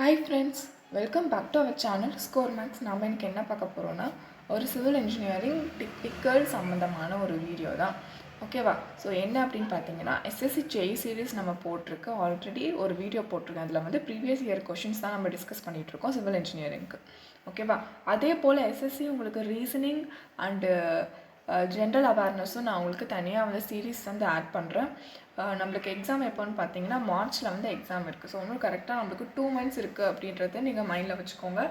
Hi friends, welcome back to our channel Score Max. நாம இன்னைக்கு என்ன பார்க்க போகிறோன்னா ஒரு சிவில் இன்ஜினியரிங் டிப்பிக்கல் சம்மந்தமான ஒரு வீடியோ தான். ஓகேவா? ஸோ என்ன அப்படின்னு பார்த்தீங்கன்னா எஸ்எஸ்சி ஜேஇ சீரீஸ் நம்ம போட்டிருக்கு. ஆல்ரெடி ஒரு வீடியோ போட்டிருக்கேன். அதில் வந்து ப்ரீவியஸ் இயர் கொஷின்ஸ் தான் நம்ம டிஸ்கஸ் பண்ணிகிட்ருக்கோம் சிவில் இன்ஜினியரிங்க்கு. ஓகேவா? அதே போல் எஸ்எஸ்சி உங்களுக்கு ரீசனிங் அண்டு ஜென்ரல் அவேர்னஸும் நான் உங்களுக்கு தனியாக வந்து சீரீஸ் வந்து ஆட் பண்ணுறேன். நம்மளுக்கு எக்ஸாம் எப்போன்னு பார்த்தீங்கன்னா மார்ச்சில் வந்து எக்ஸாம் இருக்குது. ஸோ இன்னும் கரெக்டாக நம்மளுக்கு 2 months இருக்குது அப்படின்றத நீங்கள் மைண்டில் வச்சுக்கோங்க.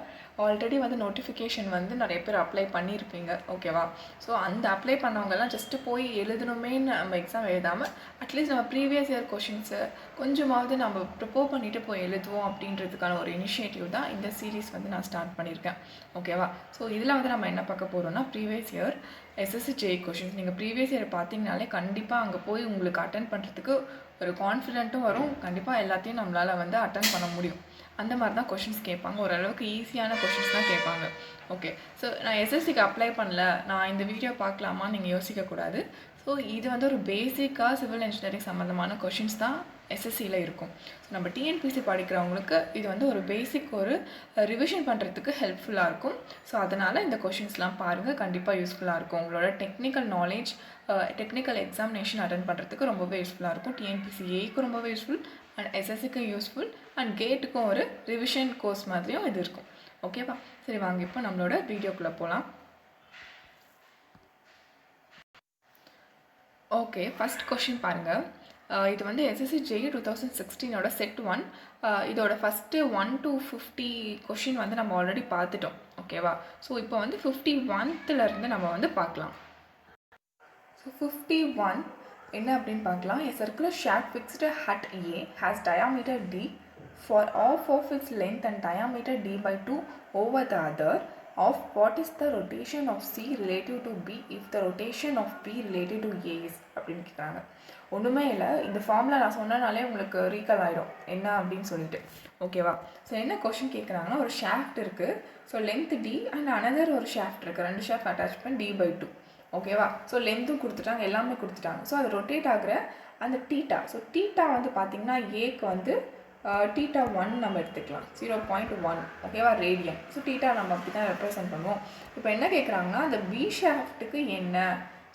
ஆல்ரெடி வந்து நோட்டிஃபிகேஷன் வந்து நிறைய பேர் அப்ளை பண்ணியிருப்பீங்க. ஓகேவா? ஸோ அந்த அப்ளை பண்ணவங்கெல்லாம் ஜஸ்ட்டு போய் எழுதணுமேன்னு நம்ம எக்ஸாம் எழுதாமல் அட்லீஸ்ட் நம்ம ப்ரீவியஸ் இயர் கொஷின்ஸை கொஞ்சமாவது நம்ம ப்ரிப்பேர் பண்ணிவிட்டு போய் எழுதுவோம் அப்படின்றதுக்கான ஒரு இனிஷியேட்டிவ் தான் இந்த சீரீஸ் வந்து நான் ஸ்டார்ட் பண்ணியிருக்கேன். ஓகேவா? ஸோ இதில் வந்து நம்ம என்ன பார்க்க போகிறோம்னா previous year SSC JE questions. நீங்கள் ப்ரீவியஸ் இயர் பார்த்தீங்கனாலே கண்டிப்பாக அங்கே போய் உங்களுக்கு அட்டன் பண்ணுறதுக்கு ஒரு கான்ஃபிடென்ட்டும் வரும். கண்டிப்பாக எல்லாத்தையும் நம்மளால் வந்து அட்டன் பண்ண முடியும். அந்த மாதிரி தான் கொஷின்ஸ் கேட்பாங்க. ஓரளவுக்கு ஈஸியான கொஷின்ஸ் தான் கேட்பாங்க. ஓகே, ஸோ நான் எஸ்எஸ்சிக்கு அப்ளை பண்ணல, நான் இந்த வீடியோ பார்க்கலாமா நீங்கள் யோசிக்கக்கூடாது. ஸோ இது வந்து ஒரு பேசிக்காக சிவில் இன்ஜினியரிங் சம்மந்தமான கொஷின்ஸ் தான் எஸ்எஸ்சியில் இருக்கும். ஸோ நம்ம டிஎன்பிசி படிக்கிறவங்களுக்கு இது வந்து ஒரு பேசிக் ஒரு ரிவிஷன் பண்ணுறதுக்கு ஹெல்ப்ஃபுல்லாக இருக்கும். ஸோ அதனால் இந்த கொஷின்ஸ்லாம் பாருங்கள், கண்டிப்பாக யூஸ்ஃபுல்லாக இருக்கும். உங்களோட technical knowledge technical examination attend பண்ணுறதுக்கு ரொம்பவே யூஸ்ஃபுல்லாக இருக்கும். டிஎன்பிசி ஏக்கும் ரொம்பவே யூஸ்ஃபுல் அண்ட் எஸ்எஸ்சிக்கும் யூஸ்ஃபுல் அண்ட் கேட்டுக்கும் ஒரு ரிவிஷன் கோர்ஸ் மாதிரியும் இது இருக்கும். ஓகேவா? சரி வாங்க இப்போ நம்மளோட வீடியோக்குள்ளே போகலாம். ஓகே, ஃபஸ்ட் கொஷின் பாருங்கள். இது வந்து எஸ்எஸ்சி ஜேஇ 2016 செட் 1. இதோட ஃபஸ்ட்டு 1 to 50 கொஷின் வந்து நம்ம ஆல்ரெடி பார்த்துட்டோம். ஓகேவா? ஸோ இப்போ வந்து 51லேருந்து நம்ம வந்து பார்க்கலாம். ஸோ 51 என்ன அப்படின்னு பார்க்கலாம். A circular shaft fixed at A has diameter D for half of its length and diameter D/2 over the other of what is the rotation of C relative to B if the rotation of B relative to A is அப்படின்னு கேட்குறாங்க. ஒன்றுமே இல்லை, இந்த formula நான் சொன்னனாலே உங்களுக்கு recall ஆகிடும் என்ன அப்படின்னு சொல்லிட்டு. ஓகேவா? ஸோ என்ன கொஷின் கேட்குறாங்கன்னா, ஒரு ஷாஃப்ட் இருக்குது. So length D and another ஒரு ஷாஃப்ட் இருக்குது. 2 ஷாஃப்ட் அட்டாச்மெண்ட் D/2. ஓகேவா? ஸோ லென்த்தும் கொடுத்துட்டாங்க, எல்லாமே கொடுத்துட்டாங்க. ஸோ அது ரொட்டேட் ஆகிற அந்த டீட்டா, ஸோ டீட்டா வந்து பார்த்திங்கன்னா ஏக்கு வந்து டீட்டா 1 நம்ம எடுத்துக்கலாம், 0.1. ஓகேவா? ரேடியன். ஸோ டீட்டா நம்ம அப்படி தான் ரெப்ரசன்ட் பண்ணுவோம். இப்போ என்ன கேட்குறாங்கன்னா, அந்த பி ஷாஃப்ட்டுக்கு என்ன,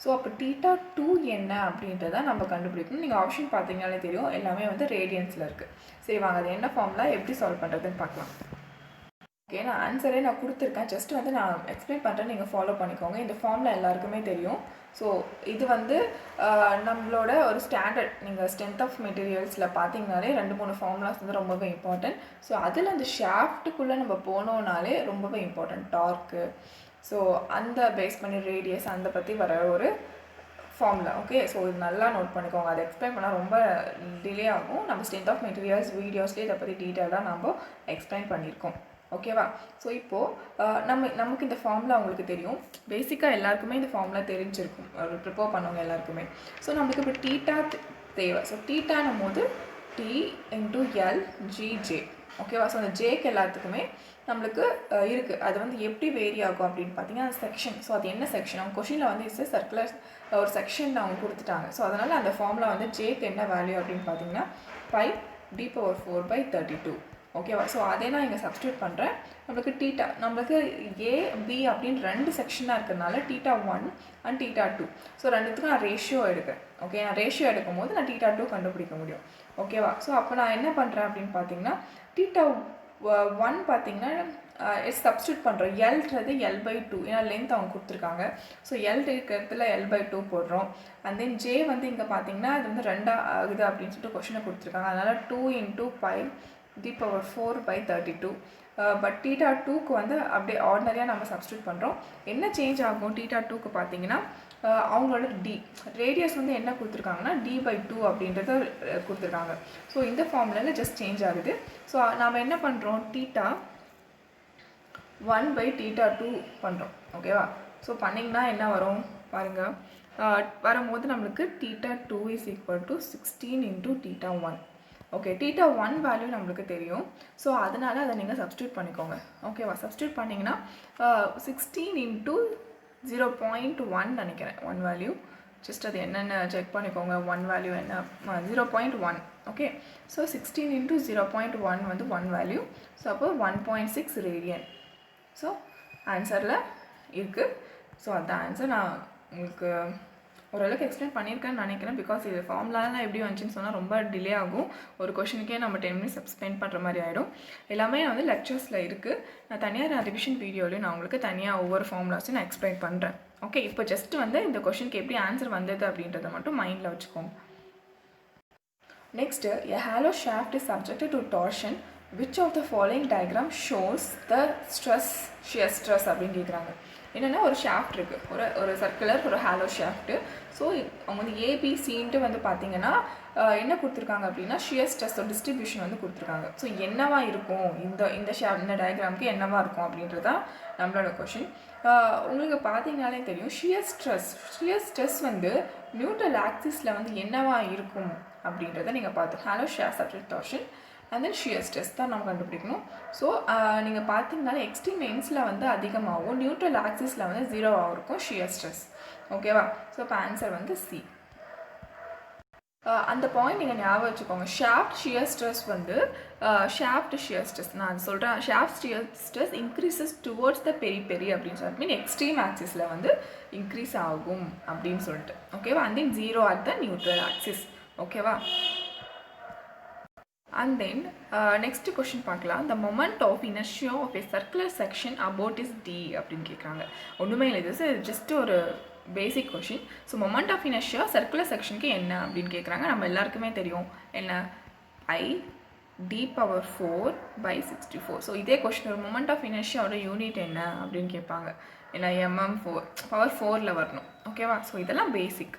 ஸோ அப்போ டீட்டா 2 என்ன அப்படின்றத நம்ம கண்டுபிடிக்கணும். நீங்கள் ஆப்ஷன் பார்த்தீங்கனாலே தெரியும், எல்லாமே வந்து ரேடியன்ஸில் இருக்குது. சரி வாங்க, அது என்ன ஃபார்முலா எப்படி சால்வ் பண்ணுறதுன்னு பார்க்கலாம். ஓகே, நான் ஆன்சரே நான் கொடுத்துருக்கேன். ஜஸ்ட் வந்து நான் எக்ஸ்பிளைன் பண்ணுறேன், நீங்கள் ஃபாலோ பண்ணிக்கோங்க. இந்த ஃபார்முலா எல்லாருக்குமே தெரியும். ஸோ இது வந்து நம்மளோட ஒரு ஸ்டாண்டர்ட், நீங்கள் ஸ்ட்ரென்த் ஆஃப் மெட்டீரியல்ஸில் பார்த்தீங்கனாலே 2-3 ஃபார்முலாஸ் வந்து ரொம்பவே இம்பார்ட்டன்ட். ஸோ அதில் அந்த ஷாஃப்ட்டுக்குள்ளே நம்ம போனோம்னாலே ரொம்பவே இம்பார்ட்டன்ட். டார்க்கு, ஸோ அந்த பேஸ் பண்ணி ரேடியஸ் அந்த பற்றி வர ஒரு ஃபார்முலா. ஓகே, ஸோ இது நல்லா நோட் பண்ணிக்கோங்க. அதை எக்ஸ்பிளைன் பண்ணால் ரொம்ப டிலே ஆகும். நம்ம ஸ்ட்ரென்த் ஆஃப் மெட்டீரியல்ஸ் வீடியோஸ்லேயே இதை பற்றி டீட்டெயிலாக நம்ம எக்ஸ்பிளைன் பண்ணியிருக்கோம். ஓகேவா? ஸோ இப்போது நமக்கு இந்த ஃபார்முலா உங்களுக்கு தெரியும். பேசிக்காக எல்லாருக்குமே இந்த ஃபார்முலா தெரிஞ்சிருக்கும், ஒரு ப்ரிப்பேர் பண்ணவங்க எல்லாருக்குமே. ஸோ நம்மளுக்கு இப்போ டீட்டா தேவை. ஸோ டீட்டானும் போது T/L/GJ. ஓகேவா? ஸோ அந்த ஜேக்கு எல்லாத்துக்குமே நம்மளுக்கு இருக்குது. அது வந்து எப்படி வேரி ஆகும் அப்படின்னு பார்த்தீங்கன்னா அந்த செக்ஷன். ஸோ அது என்ன செக்ஷன், அவங்க கொஷினில் வந்து இட்ஸ் சர்க்குலர் ஒரு செக்ஷன் அவங்க கொடுத்துட்டாங்க. ஸோ அதனால் அந்த ஃபார்முலா வந்து ஜேக்கு என்ன வேல்யூ அப்படின்னு பார்த்தீங்கன்னா 5D⁴/32. ஓகேவா? ஸோ அதே நான் இங்கே சப்ஸ்டியூட் பண்ணுறேன். நம்மளுக்கு டீட்டா, நம்மளுக்கு ஏ பி அப்படின்னு 2 செக்ஷனாக இருக்கிறதுனால டீட்டா 1 அண்ட் டீட்டா 2. ஸோ ரெண்டுத்துக்கும் நான் ரேஷியோ எடுக்கிறேன். ஓகே, நான் ரேஷியோ எடுக்கும் போது நான் டீட்டா 2 கண்டுபிடிக்க முடியும். ஓகேவா? ஸோ அப்போ நான் என்ன பண்ணுறேன் அப்படின்னு பார்த்தீங்கன்னா டீட்டா 1 பார்த்தீங்கன்னா சப்ஸ்டியூட் பண்ணுறோம். எல்ன்றது L/2, ஏன்னா லென்த் அவங்க கொடுத்துருக்காங்க. ஸோ எல் இருக்கிறதுல L/2 போடுறோம். அண்ட் தென் ஜே வந்து இங்கே பார்த்தீங்கன்னா அது வந்து 2 ஆகுது அப்படின்னு சொல்லிட்டு கொஷினை கொடுத்துருக்காங்க. அதனால் 2 × 5D⁴/32. பட் டீட்டா 2க்கு வந்து அப்படியே ஆர்டினரியாக நம்ம சப்ஸ்டியூட் பண்ணுறோம். என்ன சேஞ்ச் ஆகும் டீட்டா 2க்கு பார்த்தீங்கன்னா அவங்களோட டி ரேடியஸ் வந்து என்ன கொடுத்துருக்காங்கன்னா D/2 அப்படின்றத கொடுத்துருக்காங்க. ஸோ இந்த ஃபார்முலாவில் ஜஸ்ட் சேஞ்ச் ஆகுது. ஸோ நாம் என்ன பண்ணுறோம், டீட்டா 1/டீட்டா 2 பண்ணுறோம். ஓகேவா? ஸோ பண்ணிங்கன்னா என்ன வரும் பாருங்கள். வரும்போது நம்மளுக்கு theta 2 = 16 × theta 1. Okay, theta 1 value நம்மளுக்கு தெரியும். ஸோ அதனால் அதை நீங்கள் சப்ஸ்டியூட் பண்ணிக்கோங்க. ஓகேவா? சப்ஸ்டியூட் பண்ணிங்கன்னா 16 × 0.1 நினைக்கிறேன் 1 வேல்யூ. ஜஸ்ட் அது என்னென்ன செக் பண்ணிக்கோங்க. 1 வேல்யூ என்ன 0.1. ஓகே. ஸோ 16 into 0.1 வந்து 1 வேல்யூ. ஸோ அப்போ 1.6 ரேடியன். ஸோ ஆன்சரில் இருக்குது. ஸோ அதுதான் ஆன்சர். நான் உங்களுக்கு ஓரளவுக்கு எக்ஸ்பிளைன் பண்ணியிருக்கேன்னு நினைக்கிறேன். பிகாஸ் இது ஃபார்முலாலாம் எப்படி வந்துச்சுன்னு சொன்னால் ரொம்ப டிலே ஆகும். ஒரு கொஷனுக்கே நம்ம 10 minutes ஸ்பெண்ட் பண்ணுற மாதிரி ஆகிடும். எல்லாமே வந்து லெக்சர்ஸில் இருக்குது. நான் தனியாக ரிவிஷன் வீடியோலையும் நான் உங்களுக்கு தனியாக ஒவ்வொரு ஃபார்முலாஸும் நான் எக்ஸ்பிளைன் பண்ணுறேன். ஓகே. இப்போ ஜஸ்ட் வந்து இந்த கொஷனுக்கு எப்படி ஆன்சர் வந்தது அப்படின்றத மட்டும் மைண்டில் வச்சுக்கோங்க. Next, a hollow shaft is subjected to torsion. Which of the following diagram shows the shear stress அப்படின்னு கேட்குறாங்க. என்னென்னா ஒரு ஷாஃப்ட் இருக்குது, ஒரு சர்க்குலர் ஒரு ஹாலோ ஷாஃப்ட்டு. ஸோ அவங்க வந்து ஏபிசின்ட்டு வந்து பார்த்திங்கன்னா என்ன கொடுத்துருக்காங்க அப்படின்னா ஷியர் ஸ்ட்ரெஸ் டிஸ்ட்ரிபியூஷன் வந்து கொடுத்துருக்காங்க. ஸோ என்னவா இருக்கும் இந்த டயக்ராமுக்கு என்னவா இருக்கும் அப்படின்றதான் நம்மளோட கொஷின். உங்களுக்கு பார்த்தீங்கனாலே தெரியும் ஷியர் ஸ்ட்ரெஸ் வந்து நியூட்ரல் ஆக்சிஸில் வந்து என்னவா இருக்கும் அப்படின்றத நீங்கள் பார்த்து hollow shear subject torsion and then shear stress தான் நம்ம கண்டுபிடிக்கணும். ஸோ நீங்கள் பார்த்தீங்கனாலே எக்ஸ்ட்ரீம் எண்ட்ஸில் வந்து அதிகமாகவும் நியூட்ரல் ஆக்சிஸில் வந்து 0வாகவும் இருக்கும் ஷியர் ஸ்ட்ரெஸ். ஓகேவா? ஸோ இப்போ ஆன்சர் வந்து சி. அந்த பாயிண்ட் நீங்கள் ஞாபகம் வச்சுக்கோங்க. ஷாஃப்ட் ஷியர் ஸ்ட்ரெஸ் வந்து நான் சொல்கிறேன், shaft shear stress increases towards the periphery அப்படின்னு சொல்லிட்டு மீன் எக்ஸ்ட்ரீம் ஆக்சிஸில் வந்து இன்க்ரீஸ் ஆகும் அப்படின்னு சொல்லிட்டு. ஓகேவா? And then 0 at the neutral axis. ஓகேவா? And then next question பார்க்கலாம். The moment of inertia of a circular section about is d அப்படின்னு கேட்குறாங்க. ஒன்றுமே இல்லை, இது ஜஸ்ட் ஒரு basic question. So moment of inertia circular செக்ஷனுக்கு என்ன அப்படின்னு கேட்குறாங்க. நம்ம எல்லாருக்குமே தெரியும் என்ன, I d⁴/64. ஸோ இதே கொஷின் ஒரு மொமெண்ட் ஆஃப் இனர்ஷியாவோட யூனிட் என்ன அப்படின்னு கேட்பாங்க. ஏன்னா mm4 பவர் 4ல் வரணும். ஓகேவா? ஸோ இதெல்லாம் பேசிக்.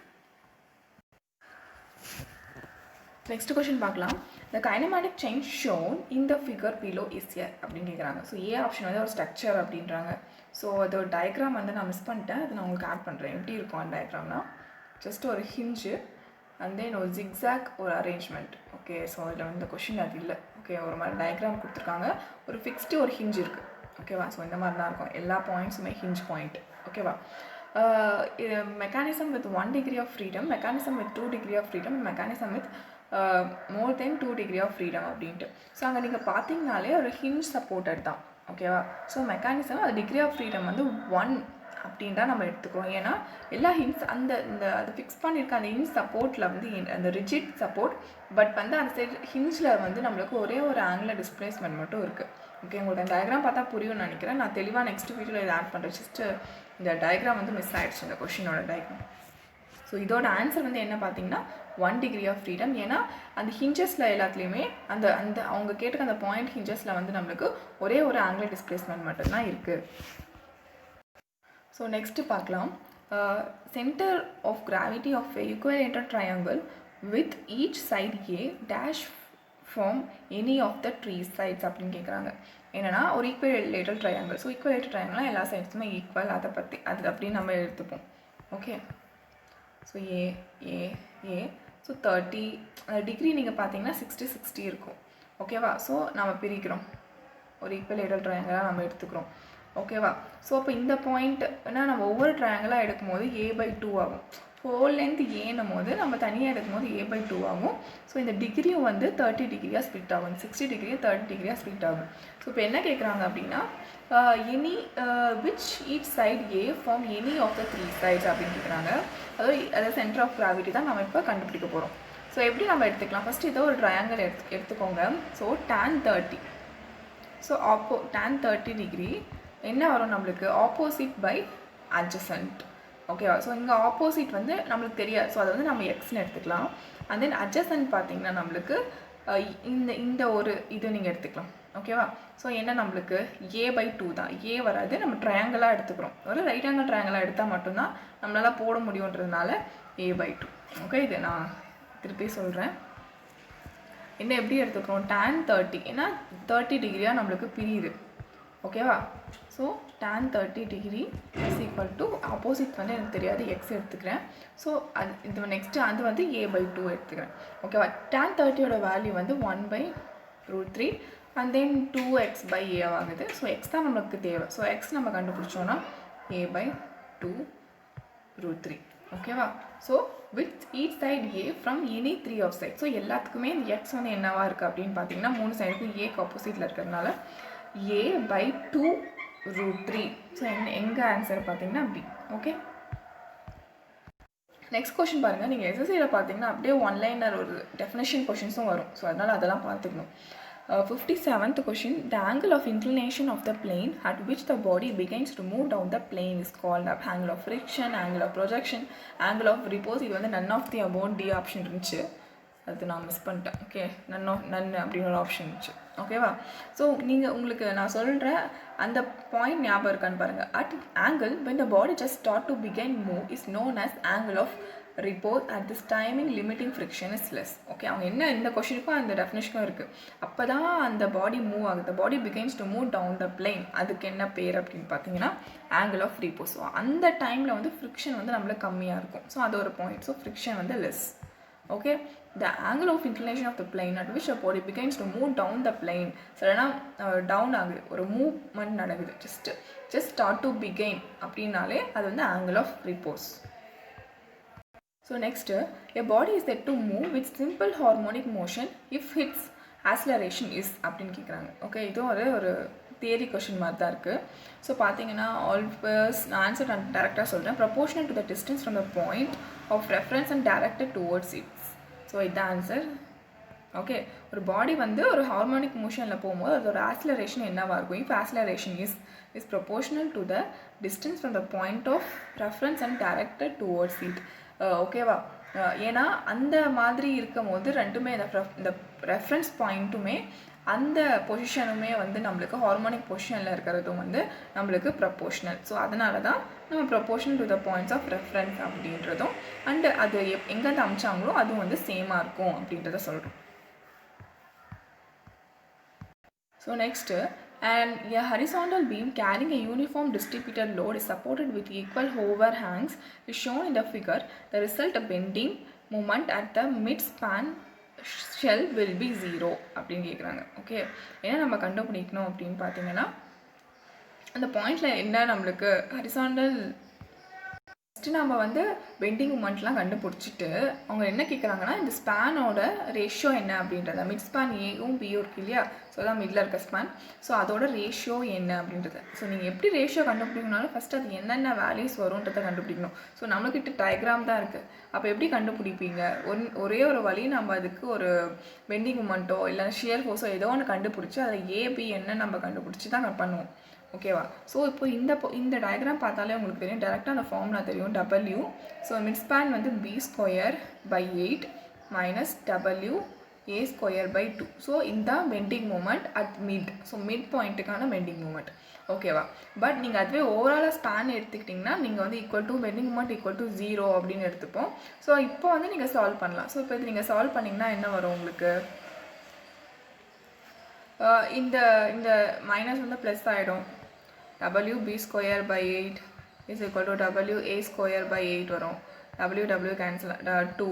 நெக்ஸ்ட் கொஷின் பார்க்கலாம். The kinematic change shown in the figure below is here அப்படின்னு கேட்குறாங்க. ஸோ ஏ ஆப்ஷன் வந்து ஒரு ஸ்ட்ரக்சர் அப்படின்றாங்க. ஸோ அதோட டயக்ராம் வந்து நான் மிஸ் பண்ணிட்டேன், அது நான் உங்களுக்கு ஆட் பண்ணுறேன். எப்படி இருக்கும் அந்த டயக்ராம்னா ஜஸ்ட் ஒரு ஹிஞ்சு அண்ட் தென் ஒரு ஜிக்ஸாக் ஒரு அரேஞ்ச்மெண்ட். ஓகே. ஸோ அதில் வந்து கொஷின் அது இல்லை. ஓகே. ஒரு மாதிரி டயக்ராம் கொடுத்துருக்காங்க, ஒரு ஃபிக்ஸ்டு ஒரு ஹிஞ்ச் இருக்குது. ஓகேவா? ஸோ இந்த மாதிரி தான் இருக்கும் எல்லா பாயிண்ட்ஸுமே ஹிஞ்ச் பாயிண்ட். ஓகேவா? Mechanism with 1 degree of freedom, mechanism with 2 degree of freedom, mechanism with more then 2 degree of freedom அப்படின்ட்டு. ஸோ அங்கே நீங்கள் பார்த்தீங்கனாலே ஒரு ஹிஞ்ச் சப்போர்ட்டட் தான். ஓகேவா? ஸோ மெக்கானிசம் அது டிகிரி ஆஃப் ஃப்ரீடம் வந்து 1 அப்படின்ட்டா நம்ம எடுத்துக்கிறோம். ஏன்னா எல்லா ஹின்ஸ் அது ஃபிக்ஸ் பண்ணியிருக்க அந்த ஹிஞ்ச் சப்போர்ட்டில் வந்து அந்த ரிஜிட் சப்போர்ட், பட் வந்து அந்த சைடு ஹிஞ்சில் வந்து நம்மளுக்கு ஒரே ஒரு ஆங்குலர் டிஸ்பிளேஸ்மெண்ட் மட்டும் இருக்குது. ஓகே. உங்களுக்கு அந்த டயக்ராம் பார்த்தா புரியும்னு நினைக்கிறேன். நான் தெளிவாக நெக்ஸ்ட் வீடியோவில் இதை ஆட் பண்ணுறேன். ஜஸ்ட்டு இந்த டயக்ராம் வந்து மிஸ் ஆகிடுச்சு, இந்த கொஷினோட டயக்ராம். ஸோ இதோட ஆன்சர் வந்து என்ன பார்த்தீங்கன்னா 1 degree of freedom. ஏன்னா அந்த ஹிஞ்சஸில் எல்லாத்துலேயுமே அந்த அவங்க கேட்டுக்க அந்த பாயிண்ட் ஹிஞ்சஸில் வந்து நம்மளுக்கு ஒரே ஒரு ஆங்குலர் டிஸ்பிளேஸ்மெண்ட் மட்டும்தான் இருக்குது. ஸோ நெக்ஸ்ட்டு பார்க்கலாம். Centre of gravity of a equilateral triangle with each side a dash from any of the 3 sides அப்படின்னு கேட்குறாங்க. என்னென்னா ஒரு ஈக்குவலேட்டரல் ட்ரையாங்கிள். ஸோ ஈக்குவலேட்டரல் ட்ரையாங்கிள்லாம் எல்லா சைட்ஸுமே ஈக்குவல், அதை பற்றி அது அப்படின்னு நம்ம எடுத்துப்போம். ஓகே. ஸோ ஏ ஸோ 30 டிகிரி நீங்கள் பார்த்தீங்கன்னா 60 இருக்கும். ஓகேவா? ஸோ நம்ம பிரிக்கிறோம், ஒரு ஈக்குவலேட்டரல் ட்ரையாங்கிளாக நம்ம எடுத்துக்கிறோம். ஓகேவா? ஸோ அப்போ இந்த பாயிண்ட் ஏன்னா நம்ம ஒவ்வொரு ட்ரையாங்கிளாக எடுக்கும்போது a/2 ஆகும். ஹோல் லென்த் ஏன்னும் போது நம்ம தனியாக எடுக்கும்போது a/2 ஆகும். ஸோ இந்த டிகிரியும் வந்து 30 டிகிரியாக ஸ்ப்ளிட் ஆகும். 60 டிகிரி 30 டிகிரியாக ஸ்ப்ளிட் ஆகும். ஸோ இப்போ என்ன கேட்குறாங்க அப்படின்னா any which each side a form any of the 3 sides அப்படின்னு கேட்குறாங்க. அதாவது சென்டர் ஆஃப் கிராவிட்டி தான் நம்ம இப்போ கண்டுபிடிக்க போகிறோம். ஸோ எப்படி நம்ம எடுத்துக்கலாம்? ஃபஸ்ட்டு ஏதோ ஒரு ட்ரையாங்கிள் எடுத்துக்கோங்க. So tan 30. So tan 30 degree என்ன வரும் நம்மளுக்கு? Opposite by adjacent. ஓகேவா? ஸோ இங்கே ஆப்போசிட் வந்து நம்மளுக்கு தெரியாது. ஸோ அதை வந்து நம்ம எக்ஸ்ன்னு எடுத்துக்கலாம். அண்ட் தென் அட்ஜசன்ட் பார்த்தீங்கன்னா நம்மளுக்கு இந்த ஒரு இது நீங்கள் எடுத்துக்கலாம். ஓகேவா? ஸோ என்ன நம்மளுக்கு a/2 தான். ஏ வராது, நம்ம ட்ரையாங்கிளாக எடுத்துக்கிறோம். ஒரு ரைட் ஆங்கிள் ட்ரையாங்கிளாக எடுத்தால் மட்டும்தான் நம்மளால் போட முடியுன்றதுனால a/2. ஓகே. இது நான் திருப்பி சொல்கிறேன். என்ன எப்படி எடுத்துக்கிறோம்? tan 30 ஏன்னா 30 டிகிரியாக நம்மளுக்கு பிரியுது. ஓகேவா? So tan 30 degree is equal to opposite வந்து எனக்கு தெரியாது, எக்ஸ் எடுத்துக்கிறேன். ஸோ இது நெக்ஸ்ட்டு அது வந்து a/2 எடுத்துக்கிறேன். ஓகேவா? tan 30யோட வேல்யூ வந்து 1/√3 அண்ட் தென் 2x/a ஆகுது. ஸோ எக்ஸ் தான் நம்மளுக்கு தேவை. ஸோ எக்ஸ் நம்ம கண்டுபிடிச்சோன்னா a/2√3. ஓகேவா? So with each side a from any 3 of side. So எல்லாத்துக்குமே இந்த எக்ஸ் வந்து என்னவா இருக்குது அப்படின்னு பார்த்தீங்கன்னா 3 சைடுக்கும் ஏக்கு ஆப்போசிட்டில் இருக்கிறதுனால a/2√3. ஸோ எங்கள் ஆன்சர் பார்த்தீங்கன்னா பி. ஓகே, நெக்ஸ்ட் கொஷின் பாருங்கள். நீங்கள் எஸ்எஸ்சியில் பார்த்தீங்கன்னா அப்படியே ஒன்லைனர் ஒரு டெஃபினேஷன் கொஷின்ஸும் வரும். ஸோ அதனால் அதெல்லாம் பார்த்துக்கணும். 57th question, the angle of inclination of the plane at which the body begins to move down the plane is called angle of friction, angle of projection, angle of repose. இது வந்து none of the above D option இருந்துச்சு, அது நான் miss பண்ணிட்டேன். Okay, நன் அப்படின்னு ஒரு option இருந்துச்சு. ஓகேவா? ஸோ நீங்கள் உங்களுக்கு நான் சொல்கிறேன் அந்த பாயிண்ட் ஞாபகம் இருக்கான்னு பாருங்கள். At angle when the body just start to begin move is known as angle of repose at this timing limiting friction is less. Okay, அவங்க என்ன இந்த கொஷினுக்கும் அந்த டெஃபினேஷனுக்கும் இருக்குது. அப்போ தான் அந்த பாடி மூவ் ஆகுது, body begins to move down the plane. அதுக்கு என்ன பேர் அப்படின்னு பார்த்தீங்கன்னா ஆங்கிள் ஆஃப் ரீபோஸ். ஸோ அந்த டைமில் வந்து ஃப்ரிக்ஷன் வந்து நம்மளுக்கு கம்மியாக இருக்கும். ஸோ அது ஒரு பாயிண்ட். ஸோ ஃப்ரிக்ஷன் வந்து less. Okay, the angle of inclination of the plane at which the body begins to move down the plane. சடனாக டவுன் ஆகுது, ஒரு மூவ்மெண்ட் நடக்குது, just start to begin அப்படின்னாலே அது வந்து angle of repose. So next, a body is said to move with simple harmonic motion if its acceleration is அப்படின்னு கேட்குறாங்க. Okay, இதுவும் ஒரு தியரி கொஷின் மாதிரி தான் இருக்குது. ஸோ பார்த்தீங்கன்னா ஆல்வேஸ் நான் ஆன்சர் நான் டேரெக்டாக சொல்கிறேன். Proportional to the distance from the point of reference and directed towards its. So இதுதான் ஆன்சர். ஓகே, ஒரு பாடி வந்து ஒரு ஹார்மோனிக் மோஷனில் போகும்போது அதோட ஆக்சிலரேஷன் என்னவாக இருக்கும்? If acceleration is proportional to the distance from the point of reference and directed towards it. ஓகேவா? ஏன்னா அந்த மாதிரி இருக்கும் போது ரெண்டுமே இந்த ரெஃபரன்ஸ் பாயிண்ட்டுமே அந்த பொசிஷனுமே வந்து நம்மளுக்கு ஹார்மோனிக் பொசிஷனில் இருக்கிறதும் வந்து நம்மளுக்கு ப்ரொபோர்ஷனல். ஸோ அதனால தான் நம்ம proportional to the points of reference அப்படின்றதும் அண்டு அது எங்கேருந்து அமிச்சாங்களோ அதுவும் வந்து சேமாக இருக்கும் அப்படின்றத சொல்கிறோம். So next, and a horizontal beam carrying a uniform distributed load is supported with equal overhangs is shown in the figure. The result of bending moment at the mid-span shell will be 0 அப்படின்னு கேட்குறாங்க. Okay, ஏன்னா நம்ம கண்டுபிடிக்கணும் அப்படின்னு பார்த்தீங்கன்னா அந்த பாயிண்டில் என்ன நம்மளுக்கு ஹரிசாண்டல் ஃபஸ்ட்டு நம்ம வந்து பெண்டிங் மூமெண்ட்லாம் கண்டுபிடிச்சிட்டு அவங்க என்ன கேட்குறாங்கன்னா இந்த ஸ்பேனோட ரேஷியோ என்ன அப்படின்றத, மிட் ஸ்பேன் ஏவும் பியும் இருக்கு இல்லையா? ஸோ அதான் மிடில் இருக்க ஸ்பேன். ஸோ அதோட ரேஷியோ என்ன அப்படின்றது. ஸோ நீங்கள் எப்படி ரேஷியோ கண்டுபிடிக்கணும்னாலும் ஃபஸ்ட்டு அது என்னென்ன வேல்யூஸ் வரும்ன்றதை கண்டுபிடிக்கணும். ஸோ நம்மளுக்கிட்ட டயக்ராம் தான் இருக்குது. அப்போ எப்படி கண்டுபிடிப்பீங்க? ஒரே ஒரு வழி, நம்ம அதுக்கு ஒரு பெண்டிங் மூமெண்ட்டோ இல்லை ஷியர் ஃபோர்ஸோ ஏதோ ஒன்று கண்டுபிடிச்சி அதில் ஏபி என்ன நம்ம கண்டுபிடிச்சி தான் பண்ணுவோம். ஓகேவா? ஸோ இப்போ இந்த டயக்ராம் பார்த்தாலே உங்களுக்கு தெரியும், டேரெக்டாக அந்த ஃபார்முலா தெரியும். டபிள்யூ, ஸோ மிட் ஸ்பேன் வந்து b²/8 minus W a²/2. So இந்த bending moment at mid. So mid பாயிண்ட்டுக்கான பெண்டிங் மூமெண்ட். ஓகேவா? பட் நீங்கள் அதுவே ஓவராலாக ஸ்பேன் எடுத்துக்கிட்டிங்கன்னா நீங்கள் வந்து equal to bending moment equal to 0 அப்படின்னு எடுத்துப்போம். ஸோ இப்போ வந்து நீங்கள் சால்வ் பண்ணலாம். ஸோ இப்போ இது நீங்கள் சால்வ் பண்ணிங்கன்னா என்ன வரும் உங்களுக்கு? இந்த மைனஸ் வந்து ப்ளஸ் ஆகிடும். wb²/8 is equal to wa²/8 வரும். w கேன்சல் 2,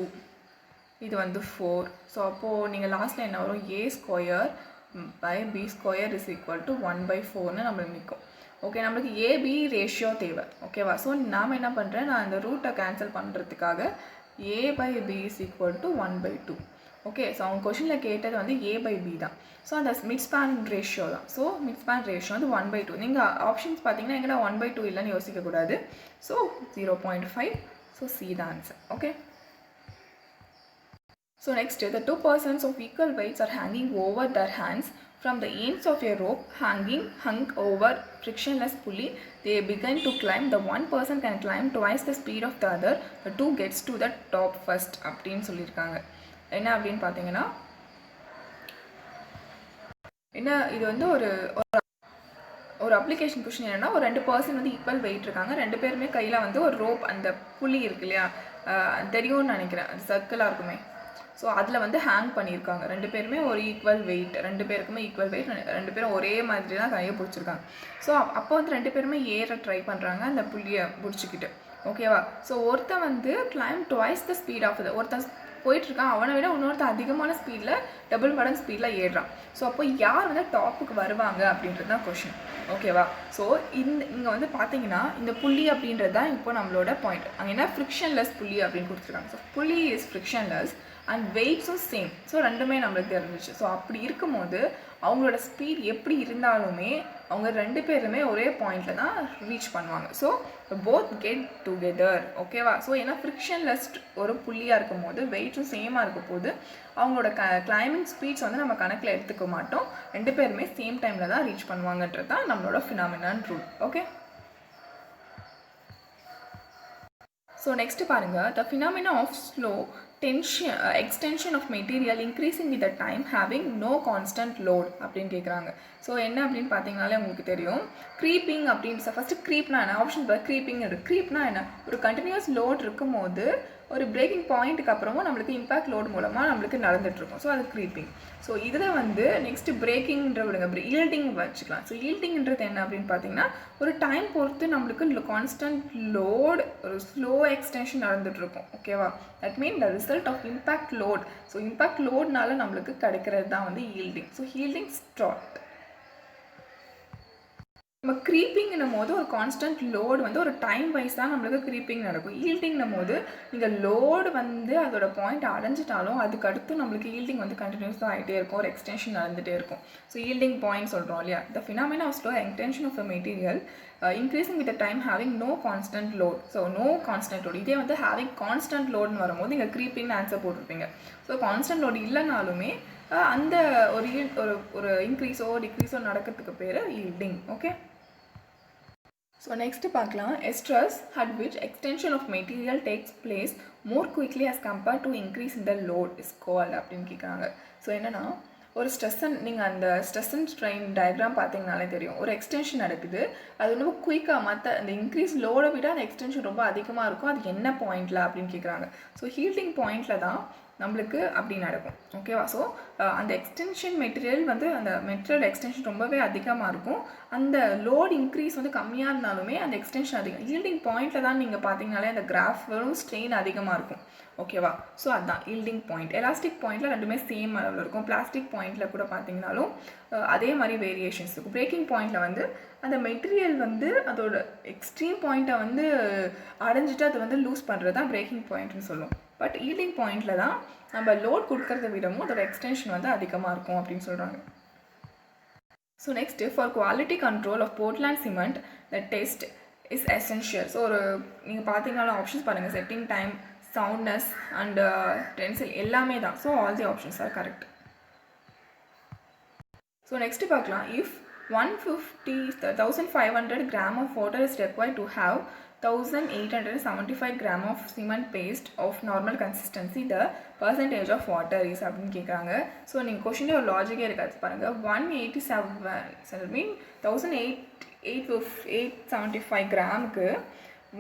இது வந்து 4. ஸோ அப்போது நீங்கள் லாஸ்ட்டில் என்ன வரும்? a²/b² is equal to 1/4ன்னு நம்மளுக்கு நிற்கும். ஓகே, நம்மளுக்கு ஏபி ரேஷியோ தேவை. ஓகேவா? ஸோ நாம் என்ன பண்ணுறேன், நான் இந்த ரூட்டை கேன்சல் பண்ணுறதுக்காக a/b is equal to 1/2. Okay, so அவங்க கொஷினில் கேட்டது வந்து a/b தான். ஸோ அந்த மிட் ஸ்பேன் ரேஷியோ தான். ஸோ மிட் ஸ்பேன் ரேஷியோ வந்து 1/2. நீங்கள் ஆப்ஷன்ஸ் பார்த்தீங்கன்னா எங்கன்னா 1/2 இல்லைன்னு யோசிக்கக்கூடாது. ஸோ 0.5. ஸோ சி தான் answer. Okay, so next, the two persons of equal weights are hanging over their hands from the ends of a rope hung over frictionless pulley. They begin to climb. The one person can climb twice the speed of the other. The two gets to the top first அப்படின்னு சொல்லியிருக்காங்க. என்ன அப்படின்னு பார்த்தீங்கன்னா இது வந்து ஒரு application question. என்னென்னா ஒரு 2 பர்சன் வந்து ஈக்குவல் வெயிட் இருக்காங்க. 2 பேருமே கையில் வந்து ஒரு ரோப், அந்த புள்ளி இருக்கு இல்லையா, தெரியும்னு நினைக்கிறேன், அது சர்க்கிளாக இருக்குமே. ஸோ அதில் வந்து ஹேங் பண்ணியிருக்காங்க. 2 பேருமே ஒரு ஈக்குவல் வெயிட், 2 பேருக்குமே ஈக்குவல் வெயிட், 2 பேரும் ஒரே மாதிரி தான் கையை பிடிச்சிருக்காங்க. ஸோ அப்போ வந்து 2 பேருமே ஏற ட்ரை பண்ணுறாங்க அந்த புள்ளியை பிடிச்சிக்கிட்டு. ஓகேவா? ஸோ ஒருத்தன் வந்து claim twice the speed of ஒருத்தன் போயிட்டுருக்கான், அவனை விட இன்னொருத்தர் அதிகமான ஸ்பீடில் டபுள் மடங்கு ஸ்பீடில் ஏறுறான். ஸோ அப்போ யார் வந்து டாப்புக்கு வருவாங்க அப்படின்றது தான் கொஷின். ஓகேவா? ஸோ இங்கே வந்து பார்த்தீங்கன்னா இந்த புள்ளி அப்படின்றது தான் இப்போ நம்மளோட பாயிண்ட். அங்கே என்ன ஃப்ரிக்ஷன்லெஸ் புள்ளி அப்படின்னு கொடுத்துருக்காங்க. So pulley is frictionless and வெயிட்ஸும் சேம். ஸோ ரெண்டுமே நம்மளுக்கு தெரிஞ்சிச்சு. ஸோ அப்படி இருக்கும்போது அவங்களோட ஸ்பீட் எப்படி இருந்தாலுமே அவங்க 2 பேருமே ஒரே பாயிண்டில் தான் ரீச் பண்ணுவாங்க. So both get together. ஓகேவா? ஸோ ஏன்னா ஃப்ரிக்ஷன்லெஸ் ஒரு புள்ளியாக இருக்கும் போது வெயிட்ஸும் சேமாக இருக்கும் போது அவங்களோட கிளைம்பிங் ஸ்பீட்ஸ் வந்து நம்ம கணக்கில் எடுத்துக்க மாட்டோம். 2 பேருமே சேம் டைமில் தான் ரீச் பண்ணுவாங்கன்றது தான் நம்மளோட phenomenon rule. Okay, so next பாருங்கள், the phenomena of slow extension of material increasing with the time having no constant load அப்படின்னு கேட்குறாங்க. ஸோ என்ன அப்படின்னு பார்த்தீங்கனாலே உங்களுக்கு தெரியும், க்ரீப்பிங் அப்படின்னு ஃபஸ்ட்டு க்ரீப்னா என்ன ஆப்ஷன் க்ரீப்பிங் இருக்குது. க்ரீப்னா என்ன, ஒரு கண்டினியூஸ் லோட் இருக்கும் போது ஒரு பிரேக்கிங் பாயிண்ட்டுக்கு அப்புறமும் நம்மளுக்கு இம்பேக்ட் லோடு மூலமாக நம்மளுக்கு நடந்துகிட்ருக்கும். ஸோ அது க்ரீப்பிங். ஸோ இதில் வந்து நெக்ஸ்ட்டு பிரேக்கிங்ன்ற விடுங்க, ஈல்டிங் வச்சுக்கலாம். ஸோ ஈல்டிங்கிறது என்ன அப்படின்னு பார்த்தீங்கன்னா ஒரு டைம் பொறுத்து நம்மளுக்கு கான்ஸ்டன்ட் லோட் ஒரு ஸ்லோ எக்ஸ்டென்ஷன் நடந்துகிட்ருக்கும். ஓகேவா? That mean the result of impact load. So impact லோட்னால நம்மளுக்கு கிடைக்கிறது தான் வந்து ஈல்டிங். So yielding start. நம்ம க்ரீப்பிங்னும் போது ஒரு கான்ஸ்டன்ட் லோடு வந்து ஒரு டைம் வைஸ் தான் நம்மளுக்கு க்ரீப்பிங் நடக்கும். ஈல்டிங்னும் போது நீங்கள் லோடு வந்து அதோட பாயிண்ட் அடைஞ்சிட்டாலும் அதுக்கு அடுத்து நம்மளுக்கு ஈல்டிங் வந்து கண்டினியூஸாக ஆகிட்டே இருக்கும், ஒரு எக்ஸ்டென்ஷன் நடந்துகிட்டே இருக்கும். ஸோ ஈல்டிங் பாயிண்ட் சொல்கிறோம் இல்லையா. The phenomena of slow extension of a material increasing with time having no constant load. So no constant load. இதே வந்து ஹேவிங் கான்ஸ்டன்ட் லோடுன்னு வரும்போது நீங்கள் க்ரீப்பிங்னு ஆன்சர் போட்டிருப்பீங்க. ஸோ கான்ஸ்டன்ட் லோடு இல்லைனாலுமே அந்த ஒரு இன்க்ரீஸோ டிக்ரீஸோ நடக்கிறதுக்கு பேர் ஈல்டிங். ஓகே, so next பார்க்கலாம், a stress at which extension of material takes place more quickly as compared to increase in the load is called அப்படின்னு கேட்குறாங்க. ஸோ என்னென்னா ஒரு நீங்கள் அந்த ஸ்ட்ரெஸ் அண்ட் ஸ்ட்ரெயின் டயக்ராம் பார்த்தீங்கனாலே தெரியும், ஒரு எக்ஸ்டென்ஷன் நடக்குது, அது ரொம்ப குயிக்காக மற்ற அந்த இன்க்ரீஸ் லோடை விட அந்த எக்ஸ்டென்ஷன் ரொம்ப அதிகமாக இருக்கும். அது என்ன பாயிண்டில் அப்படின்னு கேட்குறாங்க. ஸோ ஈல்டிங் பாயிண்டில் தான் நம்மளுக்கு அப்படி நடக்கும். ஓகேவா? ஸோ அந்த எக்ஸ்டென்ஷன் மெட்டீரியல் வந்து அந்த மெட்டீரியல் எக்ஸ்டென்ஷன் ரொம்பவே அதிகமாக இருக்கும். அந்த லோட் இன்க்ரீஸ் வந்து கம்மியாக இருந்தாலுமே அந்த எக்ஸ்டென்ஷன் அதிகம். ஈல்டிங் பாயிண்டில் தான் நீங்கள் பார்த்தீங்கனாலே அந்த கிராஃப் வெறும் ஸ்ட்ரெயின் அதிகமாக இருக்கும். ஓகேவா? ஸோ அதுதான் ஈல்டிங் பாயிண்ட். எலாஸ்டிக் பாயிண்டில் ரெண்டுமே சேம் அளவில் இருக்கும். பிளாஸ்டிக் பாயிண்டில் கூட பார்த்தீங்கனாலும் அதே மாதிரி வேரியேஷன்ஸ் இருக்கும். பிரேக்கிங் பாயிண்டில் வந்து அந்த மெட்டீரியல் வந்து அதோட எக்ஸ்ட்ரீம் பாயிண்ட்டை வந்து அடைஞ்சிட்டு அதை வந்து லூஸ் பண்ணுறது தான் பிரேக்கிங் பாயிண்ட்னு சொல்லுவோம். பட் ஈல்டிங் பாயிண்டில் தான் நம்ம லோட் கொடுக்கறத விடவும் அதோட எக்ஸ்டென்ஷன் வந்து அதிகமாக இருக்கும் அப்படின்னு சொல்கிறாங்க. So next for quality control of Portland cement the test is essential. So நீங்கள் பார்த்தீங்கன்னாலும் ஆப்ஷன்ஸ் பாருங்கள், setting time, soundness and tensile எல்லாமே தான். So all the options are correct. So next பார்க்கலாம், if 1500 gram of water is required to have 1875 gram of cement paste of normal consistency, the percentage of water is அப்படின்னு கேட்குறாங்க. So நீங்கள் கொஷினே ஒரு லாஜிக்கே இருக்காது பாருங்கள். 187 மீன் 1875 கிராமுக்கு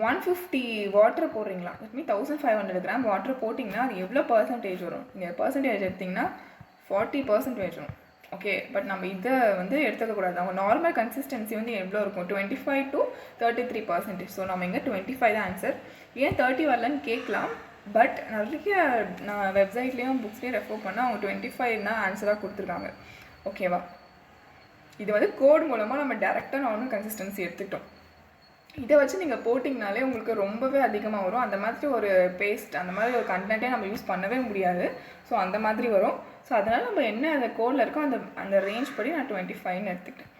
150 வாட்டர் போடுறீங்களா, தட் மீன் 1500 கிராம் வாட்டர் போட்டிங்கன்னா அது எவ்வளோ பர்சன்டேஜ் வரும்? நீங்கள் பர்சன்டேஜ் எடுத்திங்கன்னா 40% வரும். ஓகே, பட் நம்ம இதை வந்து எடுத்துக்கக்கூடாது. அவங்க நார்மல் கன்சிஸ்டன்சி வந்து எவ்வளோ இருக்கும்? 25 to 33%. ஸோ நம்ம இங்கே 25 தான் ஆன்சர். ஏன் 30 வரலன்னு கேட்கலாம், பட் நிறைய நான் வெப்சைட்லேயும் புக்ஸ்லேயும் ரெஃபர் பண்ணால் அவங்க 25 தான் ஆன்சராக கொடுத்துருக்காங்க. ஓகேவா? இது வந்து கோட் மூலமாக நம்ம டேரெக்டாக நார்மல் கன்சிஸ்டன்சி எடுத்துக்கிட்டோம். இதை வச்சு நீங்கள் போட்டிங்கனாலே உங்களுக்கு ரொம்பவே அதிகமாக வரும். அந்த மாதிரி ஒரு பேஸ்ட், அந்த மாதிரி ஒரு கண்டென்ட்டே நம்ம யூஸ் பண்ணவே முடியாது. ஸோ அந்த மாதிரி வரும். ஸோ அதனால் நம்ம என்ன அந்த கோடில் இருக்கோ அந்த ரேஞ்ச் படி நான் 25ன்னு எடுத்துக்கிட்டேன்.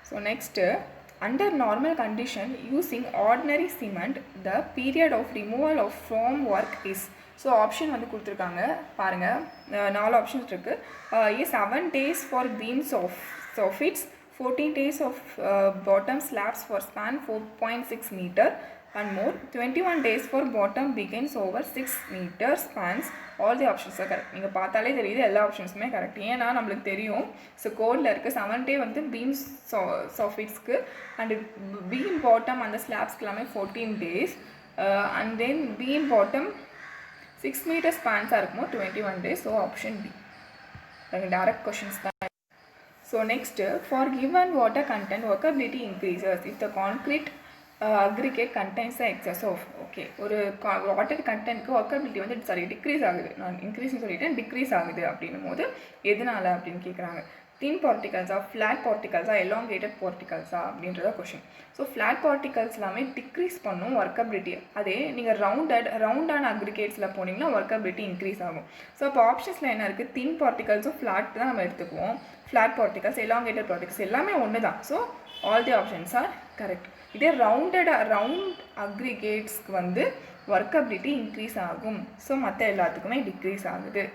So next, under normal condition using ordinary cement the period of removal of form work is. So option வந்து கொடுத்துருக்காங்க பாருங்கள், 4 ஆப்ஷன்ஸ் இருக்குது. 7 days for beams of soffits, 14 days of bottom slabs for span 4.6 meter and more, 21 days for bottom begins over 6 meter spans. All the options are correct. நீங்கள் பார்த்தாலே தெரியுது எல்லா ஆப்ஷன்ஸுமே correct. ஏன்னா நம்மளுக்கு தெரியும், ஸோ கோடில் இருக்குது 7 day வந்து பீம்ஸ் soffitsக்கு அண்ட் பீம் பாட்டம் அந்த ஸ்லாப்ஸ்க்கு எல்லாமே 14 days and then beam bottom 6 meter ஸ்பான்ஸாக இருக்குமோ 21 days. So option B. Direct questions தான். So next, for given water content, workability increases if the concrete aggregate contents excess of okay ஒரு water கண்டென்ட்க்கு workability வந்து decrease ஆகுது. நான் இன்க்ரீஸ்னு சொல்லிட்டேன், degrees ஆகுது அப்படின்னும் போது எதனால அப்படின்னு கேட்குறாங்க. தின் பார்ட்டிகல்ஸா, ஃப்ளாட் பார்ட்டிகல்ஸா, எலாங்கேட்டட் பார்ட்டிகல்ஸா அப்படின்றத கொஷின். ஸோ ஃப்ளாட் பார்ட்டிகல்ஸ் எல்லாமே டிக்ரீஸ் பண்ணும் ஒர்க்கபிலிட்டி. அதே நீங்கள் ரவுண்டான அக்ரிகேட்ஸில் போனீங்கன்னா ஒர்க்கபிலிட்டி இன்க்ரீஸ் ஆகும். ஸோ இப்போ ஆப்ஷன்ஸில் என்ன இருக்குது, தின் பார்ட்டிகல்ஸும் ஃப்ளாட் தான் நம்ம எடுத்துக்குவோம். ஃப்ளாட் பார்ட்டிகல்ஸ், எலாங்கேட்டட் பார்ட்டிகல்ஸ் எல்லாமே ஒன்று தான். So all the options are correct. இதே ரவுண்ட் அக்ரிகேட்ஸ்க்கு வந்து ஒர்க்கபிலிட்டி இன்க்ரீஸ் ஆகும். ஸோ மற்ற எல்லாத்துக்குமே டிக்ரீஸ் ஆகுது.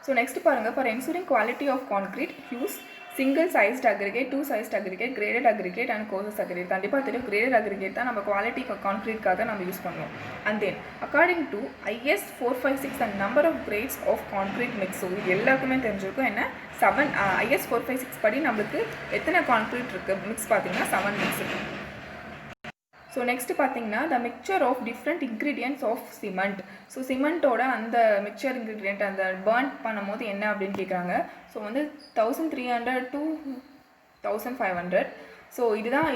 ஸோ நெக்ஸ்ட் பாருங்கள், for ensuring quality of concrete use single sized aggregate, 2 sized aggregate, graded aggregate and coarse aggregate. கண்டிப்பாக தெரியும், கிரேடட் அக்ரிகேட் தான் நம்ம குவாலிட்டி கான்க்ரீட்காக நம்ம யூஸ் பண்ணுவோம். And then according to IS 456 and number of grades of concrete mix. So இது எல்லாருக்குமே தெரிஞ்சிருக்கும். என்ன 7 IS 456 படி நம்மளுக்கு எத்தனை கான்க்ரீட் இருக்குது மிக்ஸ் பார்த்தீங்கன்னா 7 மிக்ஸ் இருக்குது. ஸோ நெக்ஸ்ட் பார்த்தீங்கன்னா the mixture of different ingredients of cement. So சிமெண்ட்டோட அந்த மிக்சர் இன்க்ரீடியன்ட் அந்த பர்ன் பண்ணும்போது என்ன அப்படின்னு கேட்குறாங்க. ஸோ வந்து 1300 to 1500. ஸோ இதுதான்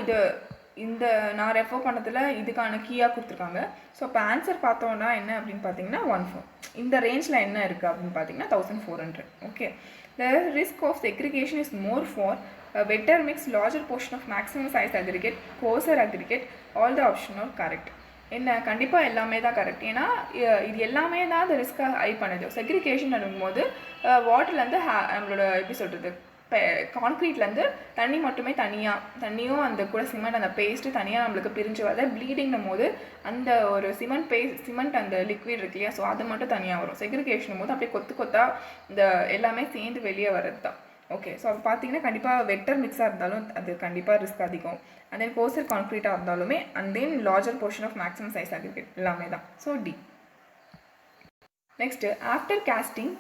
இந்த நான் ரெஃபர் பண்ணதில் இதுக்கான கீயாக கொடுத்துருக்காங்க. ஸோ இப்போ ஆன்சர் பார்த்தோன்னா என்ன அப்படின்னு பார்த்தீங்கன்னா 14. இந்த ரேஞ்சில் என்ன இருக்குது அப்படின்னு பார்த்தீங்கன்னா 1400. Okay, the risk of segregation is more for wetter mix, larger portion of maximum size aggregate, coarser aggregate. All the option are correct. என்ன கண்டிப்பாக எல்லாமே தான் கரெக்ட். ஏன்னா இது எல்லாமே தான் அந்த ரிஸ்க்கை ஹை பண்ணுது. செக்ரிகேஷன் பண்ணும்போது வாட்டர்லேருந்து நம்மளோட எப்படி சொல்கிறது, கான்க்ரீட்லேருந்து தண்ணி மட்டுமே தண்ணியும் அந்த கூட சிமெண்ட் அந்த பேஸ்ட்டு தனியாக நம்மளுக்கு பிரிஞ்சு வர ப்ளீடிங்கும் போது அந்த ஒரு சிமெண்ட் அந்த லிக்விட் இருக்கு இல்லையா, ஸோ அது மட்டும் தனியாக வரும். செக்ரிகேஷனும் போது அப்படியே கொத்தாக இந்த எல்லாமே சேர்ந்து வெளியே வர்றது தான். ஓகே, ஸோ அப்போ பார்த்தீங்கன்னா கண்டிப்பாக வெட்டர் மிக்ஸாக இருந்தாலும் அது கண்டிப்பாக ரிஸ்க் அதிகம். அண்ட் தென் கோர்சர் கான்க்ரீட்டாக இருந்தாலுமே and then larger portion of maximum size aggregate எல்லாமே தான். So D. Next after casting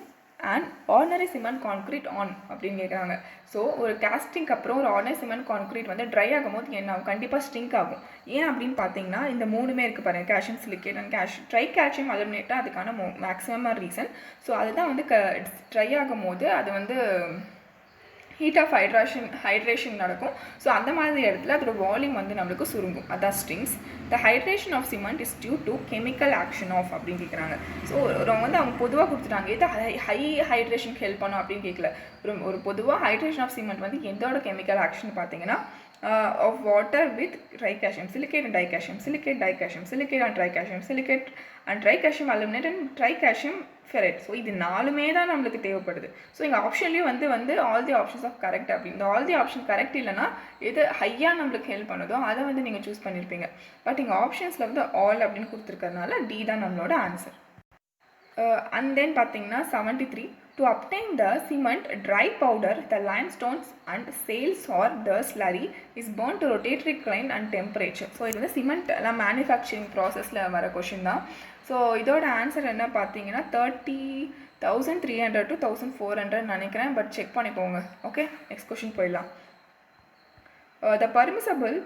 and ordinary cement concrete on அப்படின்னு கேட்குறாங்க. ஸோ ஒரு காஸ்டிங்க்கு அப்புறம் ஒரு ஆர்டினரி சிமெண்ட் கான்க்ரீட் வந்து ட்ரை ஆகும் போது என்ன ஆகும், கண்டிப்பாக ஸ்ட்ரிங்க் ஆகும். ஏன் அப்படின்னு பார்த்தீங்கன்னா இந்த மூணுமே இருக்குது பாருங்கள், calcium silicate and try calcium aluminate தான் அதுக்கான மேக்ஸிமம் ரீசன். ஸோ அதுதான் வந்து ட்ரை ஆகும் போது அது வந்து ஹீட் ஆஃப் ஹைட்ரேஷன் நடக்கும். ஸோ அந்த மாதிரி இடத்துல அதோட வால்யூம் வந்து நம்மளுக்கு சுருங்கும். அதான் strings. The hydration of cement is due to chemical action of அப்படின்னு கேட்குறாங்க. ஸோ வந்து அவங்க பொதுவாக கொடுத்துட்டாங்க, எது ஹை ஹைட்ரேஷனுக்கு ஹெல்ப் பண்ணும் அப்படின்னு கேட்கல. ஒரு பொதுவாக ஹைட்ரேஷன் ஆஃப் சிமெண்ட் வந்து எந்தோட கெமிக்கல் ஆக்ஷன் பார்த்தீங்கன்னா of water with tricalcium silicate and dicalcium silicate, dicalcium silicate and tricalcium silicate and tricalcium aluminate and tricalcium ferrate. So இது நாலுமே தான் நம்மளுக்கு தேவைப்படுது. ஸோ எங்கள் ஆப்ஷன்லேயும் வந்து all the options of correct அப்படின்னு. இந்த ஆல் தி ஆப்ஷன் கரெக்ட் இல்லைனா எது ஹையாக நம்மளுக்கு ஹெல்ப் பண்ணுதோ அதை வந்து நீங்கள் சூஸ் பண்ணியிருப்பீங்க. பட் எங்கள் ஆப்ஷன்ஸில் வந்து ஆல் அப்படின்னு கொடுத்துருக்கறதுனால டி தான் நம்மளோட ஆன்சர். அண்ட் தென் பார்த்தீங்கன்னா 73, to obtain the cement dry powder, the limestones and sales or the slurry is burned to rotatory current and temperature. So இது வந்து சிமெண்ட் எல்லாம் மேனுஃபேக்சரிங் ப்ராசஸில் வர கொஷின் தான். ஸோ இதோட ஆன்சர் என்ன பார்த்தீங்கன்னா 30,300 to 1,400 நினைக்கிறேன். பட் செக் பண்ணிக்கோங்க. ஓகே, நெக்ஸ்ட் கொஷின் போயிடலாம். The permissible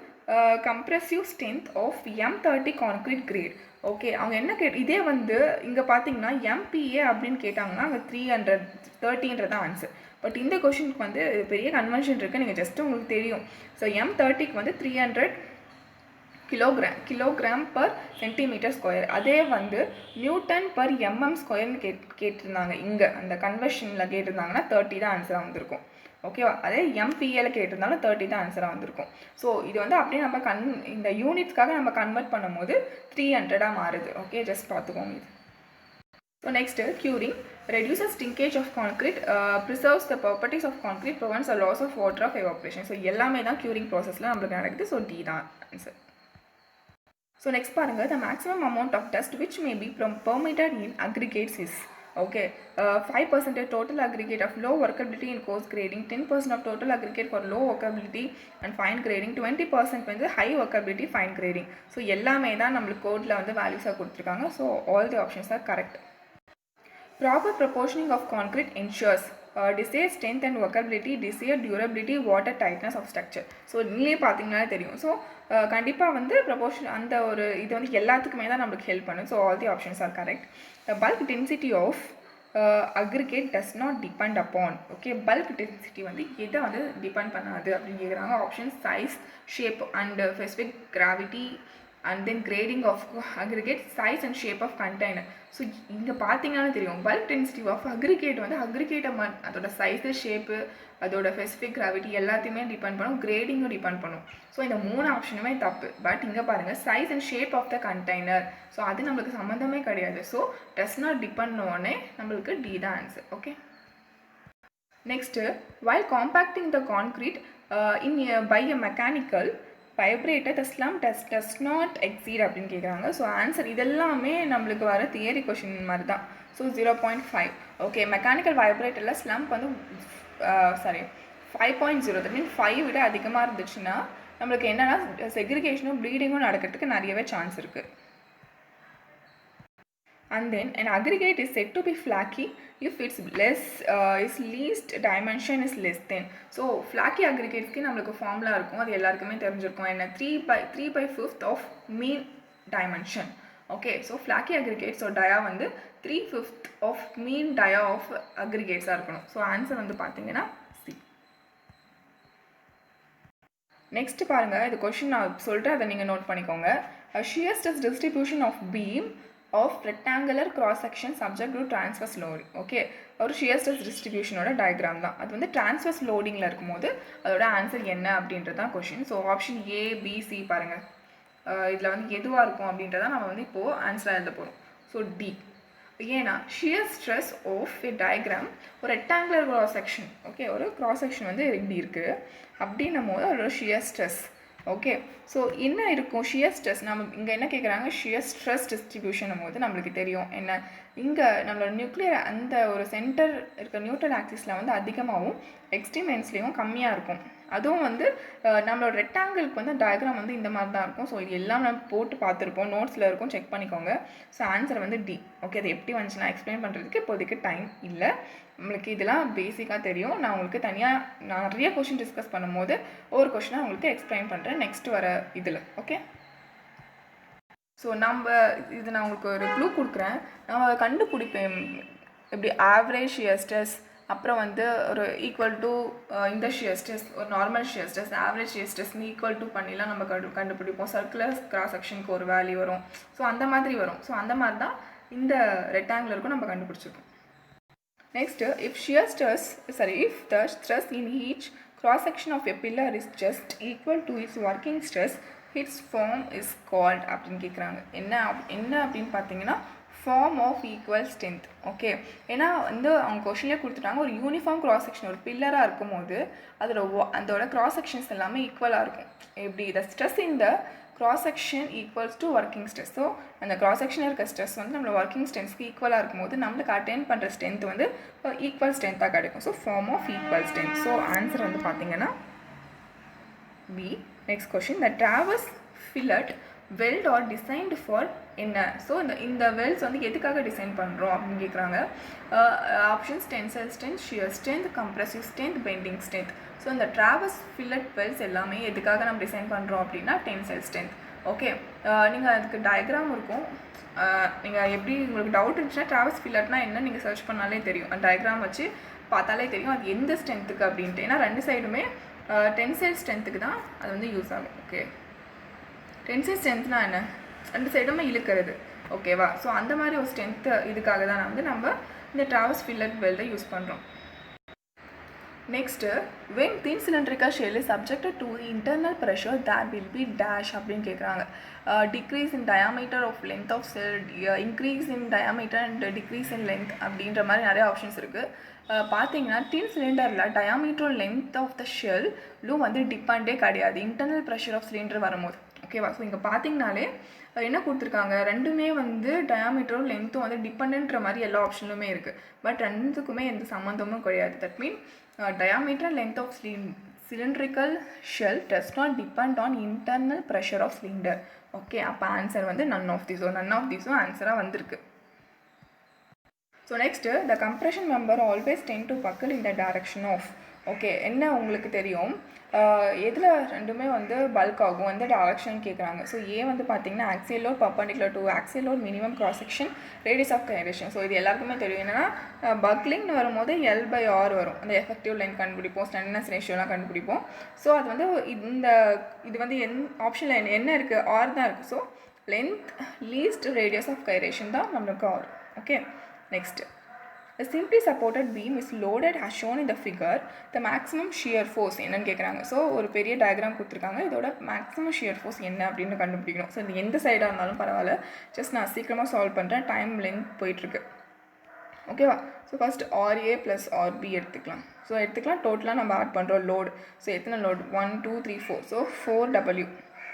compressive strength of M30 concrete grade. Okay, அவங்க என்ன இதே வந்து இங்கே பார்த்தீங்கன்னா MPa அப்படின்னு கேட்டாங்கன்னா அங்கே 330 தான் ஆன்சர். பட் இந்த கொஷினுக்கு வந்து பெரிய கன்வென்ஷன் இருக்குது, நீங்கள் ஜஸ்ட் உங்களுக்கு தெரியும். ஸோ M30க்கு வந்து 300 கிலோகிராம் பர் சென்டிமீட்டர் ஸ்கொயர். அதே வந்து நியூட்டன் பர் MM ஸ்கொயர்னு கேட்டிருந்தாங்க. இங்கே அந்த கன்வெர்ஷனில் கேட்டிருந்தாங்கன்னா 30 தான் ஆன்சராக வந்திருக்கும். ஓகேவா, அதே MPAல கேட்டிருந்தாலும் 30 தான் ஆன்சராக வந்திருக்கும். ஸோ இது வந்து அப்படியே நம்ம இந்த யூனிட்ஸ்க்காக நம்ம கன்வெர்ட் பண்ணும்போது 300 மாறுது. ஓகே, ஜஸ்ட் பார்த்துக்கோங்க இது. So next curing reduces shrinkage of concrete, preserves the properties of concrete, prevents the loss of water of evaporation. So எல்லாமே தான் curing ப்ராசஸில் நம்மளுக்கு நடக்குது. ஸோ டி தான் ஆன்சர். ஸோ நெக்ஸ்ட் பாருங்கள், the maximum amount of dust which may be permitted in aggregates is. Okay, 5% total aggregate of low workability in coarse grading, 10% of total aggregate for low workability and fine grading, 20% வந்து high workability fine grading. So எல்லாமே தான் நம்மளுக்கு கோடில் வந்து வேல்யூஸாக கொடுத்துருக்காங்க. So all the options are correct. Proper proportioning of concrete ensures desired strength and workability, desired durability, water tightness of structure. So நீங்களே பார்த்தீங்கன்னாலே தெரியும். So கண்டிப்பாக வந்து ப்ரொபோர்ஷன் அந்த ஒரு இது வந்து எல்லாத்துக்குமே தான் நம்மளுக்கு ஹெல்ப் பண்ணும். So all the options are correct. The bulk density of aggregate does not depend upon. Okay, bulk density வந்து எதை வந்து டிபெண்ட் பண்ணாது அப்படின்னு கேட்குறாங்க. Option size, shape and specific gravity and then grading of aggregate, size and shape of container. So இங்கே பார்த்தீங்கன்னா தெரியும் bulk density of aggregate வந்து அக்ரிகேட்டை அதோட சைஸு, ஷேப்பு, அதோட ஸ்பெசிஃபிக் கிராவிட்டி எல்லாத்தையுமே டிபெண்ட் பண்ணும், கிரேடிங்கும் டிபெண்ட் பண்ணும். ஸோ இந்த 3 ஆப்ஷனுமே தப்பு. பட் இங்கே பாருங்கள் size and shape of the container, so அது நம்மளுக்கு சம்மந்தமே கிடையாது. ஸோ டஸ் நாட் டிபெண்ட் உடனே நம்மளுக்கு டி தான் answer. Okay, next while compacting the concrete by a mechanical vibrator the slump does not exceed அப்படின்னு கேட்குறாங்க. ஸோ ஆன்சர் இதெல்லாமே நம்மளுக்கு வர தியரி கொஷின் மாதிரி தான். ஸோ 0.5. ஓகே, மெக்கானிக்கல் வைப்ரேட்டரில் ஸ்லம்ப் வந்து 5.0, தட் மீன் 5 விட அதிகமாக இருந்துச்சுன்னா நம்மளுக்கு என்னென்னா செக்ரிகேஷனும் ப்ளீடிங்கும் நடக்கிறதுக்கு நிறையவே சான்ஸ் இருக்குது. And then an aggregate is said to be flaky if its least dimension is less than. So flaky aggregatesக்கு நம்மளுக்கு ஃபார்முலா இருக்கும், அது எல்லாருக்குமே தெரிஞ்சிருக்கும். என்ன 3/5 of mean dimension. Okay, so flaky aggregates so dia வந்து 3/5 of mean dia of aggregatesஸாக இருக்கணும். So answer வந்து பார்த்தீங்கன்னா சி. நெக்ஸ்ட் பாருங்கள், இது கொஷின் நான் சொல்கிறேன், அதை நீங்கள் நோட் பண்ணிக்கோங்க. shear stress distribution of beam of rectangular cross section subject to transverse loading. Okay, ஒரு shear stress distributionோட டயக்ராம் தான். அது வந்து transverse loadingல இருக்கும்போது அதோட ஆன்சர் என்ன அப்படின்றது தான் question. So option A, B, C பாருங்கள், இதில் வந்து எதுவாக இருக்கும் அப்படின்றத நம்ம வந்து இப்போது ஆன்சராக எழுத போகிறோம். So D. ஏன்னா shear stress of a diagram ஒரு rectangular cross section, ஓகே, ஒரு cross section வந்து இப்படி இருக்குது அப்படின்னும் போது அதோட shear stress. ஓகே, ஸோ என்ன இருக்கும் shear stress? நம்ம இங்கே என்ன கேட்குறாங்க, shear stress distribution போது நம்மளுக்கு தெரியும் என்ன, இங்கே நம்மளோட நியூக்ளியர் அந்த ஒரு சென்டர் இருக்க நியூட்ரல் ஆக்சிஸில் வந்து அதிகமாகவும் எக்ஸ்ட்ரீம் எண்ட்ஸ்லேயும் கம்மியாக இருக்கும். அதுவும் வந்து நம்மளோட ரெக்டாங்கிளுக்கு வந்து டயக்ராம் வந்து இந்த மாதிரி தான் இருக்கும். ஸோ இது எல்லாம் நம்ம போட்டு பார்த்துருப்போம், நோட்ஸில் இருக்கும், செக் பண்ணிக்கோங்க. ஸோ ஆன்சர் வந்து டி. ஓகே, அது எப்படி வந்துச்சுன்னா எக்ஸ்பிளைன் பண்ணுறதுக்கு இப்போதைக்கு டைம் இல்லை. நம்மளுக்கு இதெல்லாம் பேசிக்காக தெரியும். நான் உங்களுக்கு தனியாக நிறைய கொஷின் டிஸ்கஸ் பண்ணும்போது ஒவ்வொரு கொஷினாக உங்களுக்கு எக்ஸ்பிளைன் பண்ணுறேன் நெக்ஸ்ட் வர இதில். ஓகே, ஸோ நம்ம இது நான் உங்களுக்கு ஒரு க்ளூ கொடுக்குறேன். நம்ம கண்டுபிடிப்பேன் எப்படி ஆவரேஜ் shear stress, அப்புறம் வந்து ஒரு ஈக்குவல் டு இந்த shear stress, ஒரு normal shear stress, average shear stress equal to பண்ணிலாம் நம்ம கண்டுபிடிப்போம். சர்க்குலர் கிராஸ் செக்ஷனுக்கு ஒரு வேல்யூ வரும். ஸோ அந்த மாதிரி வரும். ஸோ அந்த மாதிரி தான் இந்த ரெக்டாங்குலருக்கும் நம்ம கண்டுபிடிச்சிருக்கோம். Next, if the stress in each cross section of a pillar is just equal to its working stress, its form is called அப்படின்னு கேட்குறாங்க. என்ன அப்படின்னு பார்த்தீங்கன்னா form of equal strength. Okay, ஏன்னா வந்து அவங்க கொஷின்லேயே கொடுத்துட்டாங்க, ஒரு யூனிஃபார்ம் கிராஸ் செக்ஷன் ஒரு பில்லராக இருக்கும் போது அதோட கிராஸ் செக்ஷன்ஸ் எல்லாமே ஈக்குவலாக இருக்கும். எப்படி the stress in the cross section equals to working stress. So அந்த cross section இருக்க ஸ்ட்ரெஸ் வந்து நம்மளோட ஒர்க்கிங் ஸ்ட்ரென்த்ஸ்க்கு ஈக்குவலாக இருக்கும்போது நம்மளுக்கு அட்டைன் பண்ணுற ஸ்ட்ரென்த் வந்து ஈக்குவல் ஸ்ட்ரென்த்தாக கிடைக்கும். So form of equal strength. So answer வந்து பார்த்தீங்கன்னா B. Next question, the traverse fillet weld are designed for என்ன? ஸோ இந்த வெல்ஸ் வந்து எதுக்காக டிசைன் பண்ணுறோம் அப்படின்னு கேட்குறாங்க. Options tensile strength, shear strength, compressive strength, bending strength. So இந்த ட்ராவர்ஸ் ஃபில்லட் வெல்ஸ் எல்லாமே எதுக்காக நம்ம டிசைன் பண்ணுறோம் அப்படின்னா டென்சைல் ஸ்ட்ரென்த். ஓகே, நீங்கள் அதுக்கு டயக்ராம் இருக்கும். நீங்கள் எப்படி உங்களுக்கு டவுட் இருந்துச்சுன்னா ட்ராவர்ஸ் ஃபில்லட்னா என்ன நீங்கள் சர்ச் பண்ணாலே தெரியும், அந்த டயக்ராம் வச்சு பார்த்தாலே தெரியும் அது எந்த ஸ்ட்ரென்த்துக்கு அப்படின்ட்டு. ஏன்னா ரெண்டு சைடுமே டென்சைல் ஸ்ட்ரென்த்துக்கு தான் அது வந்து யூஸ் ஆகும். ஓகே, டென்சைல் ஸ்ட்ரென்த்னா என்ன, ரெண்டு சைடுமே இழுக்கிறது. ஓகேவா? ஸோ அந்த மாதிரி ஒரு ஸ்ட்ரென்த்து இதுக்காக தான் நம்ம இந்த ட்ராவர்ஸ் ஃபில்லட் வெல்டை யூஸ் பண்ணுறோம். Next, when thin cylindrical shell is subjected to internal pressure that will be dash அப்படின்னு கேட்குறாங்க. decrease in diameter of length of cell, increase in diameter and decrease in length அப்படின்ற மாதிரி நிறைய options இருக்குது. பார்த்தீங்கன்னா டின் சிலிண்டரில் diameter length of the ஷெல்லும் வந்து டிபெண்டே கிடையாது இன்டர்னல் ப்ரெஷர் ஆஃப் சிலிண்டர் வரும்போது. ஓகேவா? ஸோ இங்கே பார்த்தீங்கனாலே என்ன கொடுத்துருக்காங்க, ரெண்டுமே வந்து டயாமீட்டரும் லென்த்தும் வந்து டிபெண்ட்ன்ற மாதிரி எல்லா ஆப்ஷன்லுமே இருக்குது. பட் ரெண்டுக்குமே எந்த சம்மந்தமும் கிடையாது. That mean diameter and length of cylindrical shell does not depend on internal pressure of cylinder. Okay, அப்போ ஆன்சர் வந்து none of these ஆன்சராக வந்திருக்கு. So next, the compression member always tend to buckle in the direction of. Okay, என்ன உங்களுக்கு தெரியும் எதில் ரெண்டுமே வந்து bulk ஆகும், எந்த டைரக்ஷன் கேட்குறாங்க. ஸோ ஏ வந்து பார்த்தீங்கன்னா axial load perpendicular to axial load minimum cross section radius of gyration. So இது எல்லாருக்குமே தெரியும். என்னன்னா பக்லிங்னு வரும்போது L/R வரும். அந்த எஃபெக்டிவ் லென்த் கண்டுபிடிப்போம், ஸ்லெண்டர்னஸ் ரேஷியோலாம் கண்டுபிடிப்போம். ஸோ அது வந்து இது வந்து ஆப்ஷனில் என்ன இருக்குது, ஆர் தான் இருக்குது. So length least radius of gyration தான் நம்மளுக்கு R. Okay, next A simply supported beam is loaded as shown in the figure. The maximum shear force என்னன்னு கேட்குறாங்க. ஸோ ஒரு பெரிய டயக்ராம் கொடுத்துருக்காங்க. இதோட மேக்ஸிமம் ஷியர் ஃபோர்ஸ் என்ன அப்படின்னு கண்டுபிடிக்கணும். ஸோ இது எந்த சைடாக இருந்தாலும் பரவாயில்ல, ஜஸ்ட் நான் சீக்கிரமாக சால்வ் பண்ணுறேன், டைம் லென்த் போயிட்டுருக்கு. ஓகேவா? ஸோ ஃபஸ்ட் RA + RB எடுத்துக்கலாம். ஸோ எடுத்துக்கலாம், டோட்டலாக நம்ம ஆட் பண்ணுறோம் லோடு. ஸோ எத்தனை லோடு, 1 2 3 4. So 4W.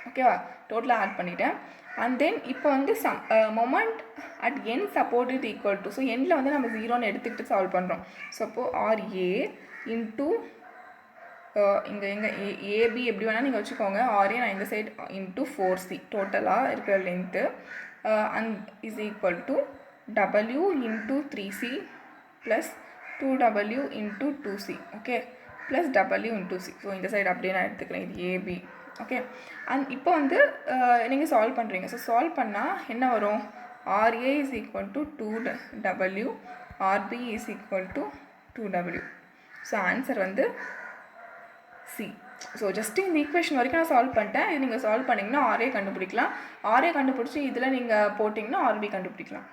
ஓகேவா? டோட்டலாக ஆட் பண்ணிட்டேன். அண்ட் தென் இப்போ வந்து மொமெண்ட் அட் என் சப்போர்ட் இது ஈக்குவல் டு, ஸோ எண்டில் வந்து நம்ம 0ன்னு எடுத்துக்கிட்டு சால்வ் பண்ணுறோம். ஸோ அப்போது RA இன்ட்டு இங்கே ஏபி எப்படி வேணால் நீங்கள் வச்சுக்கோங்க. RA நான் இந்த சைடு இன்ட்டு 4C டோட்டலாக இருக்கிற length and is equal to W into 3C plus 2W into 2C. Okay, plus W into C. So இந்த சைடு அப்படியே நான் எடுத்துக்கிறேன், இது ஏபி. ஓகே, அண்ட் இப்போ வந்து நீங்கள் சால்வ் பண்ணுறீங்க. ஸோ சால்வ் பண்ணால் என்ன வரும், RA is equal to 2W, RB is equal to 2W. So answer வந்து C. ஸோ ஜஸ்ட்டு இந்த ஈக்குவேஷன் வரைக்கும் நான் சால்வ் பண்ணிட்டேன். இது நீங்கள் சால்வ் பண்ணிங்கன்னா RA கண்டுபிடிக்கலாம். RA கண்டுபிடிச்சி இதில் நீங்கள் போட்டிங்கன்னா RB கண்டுபிடிக்கலாம்.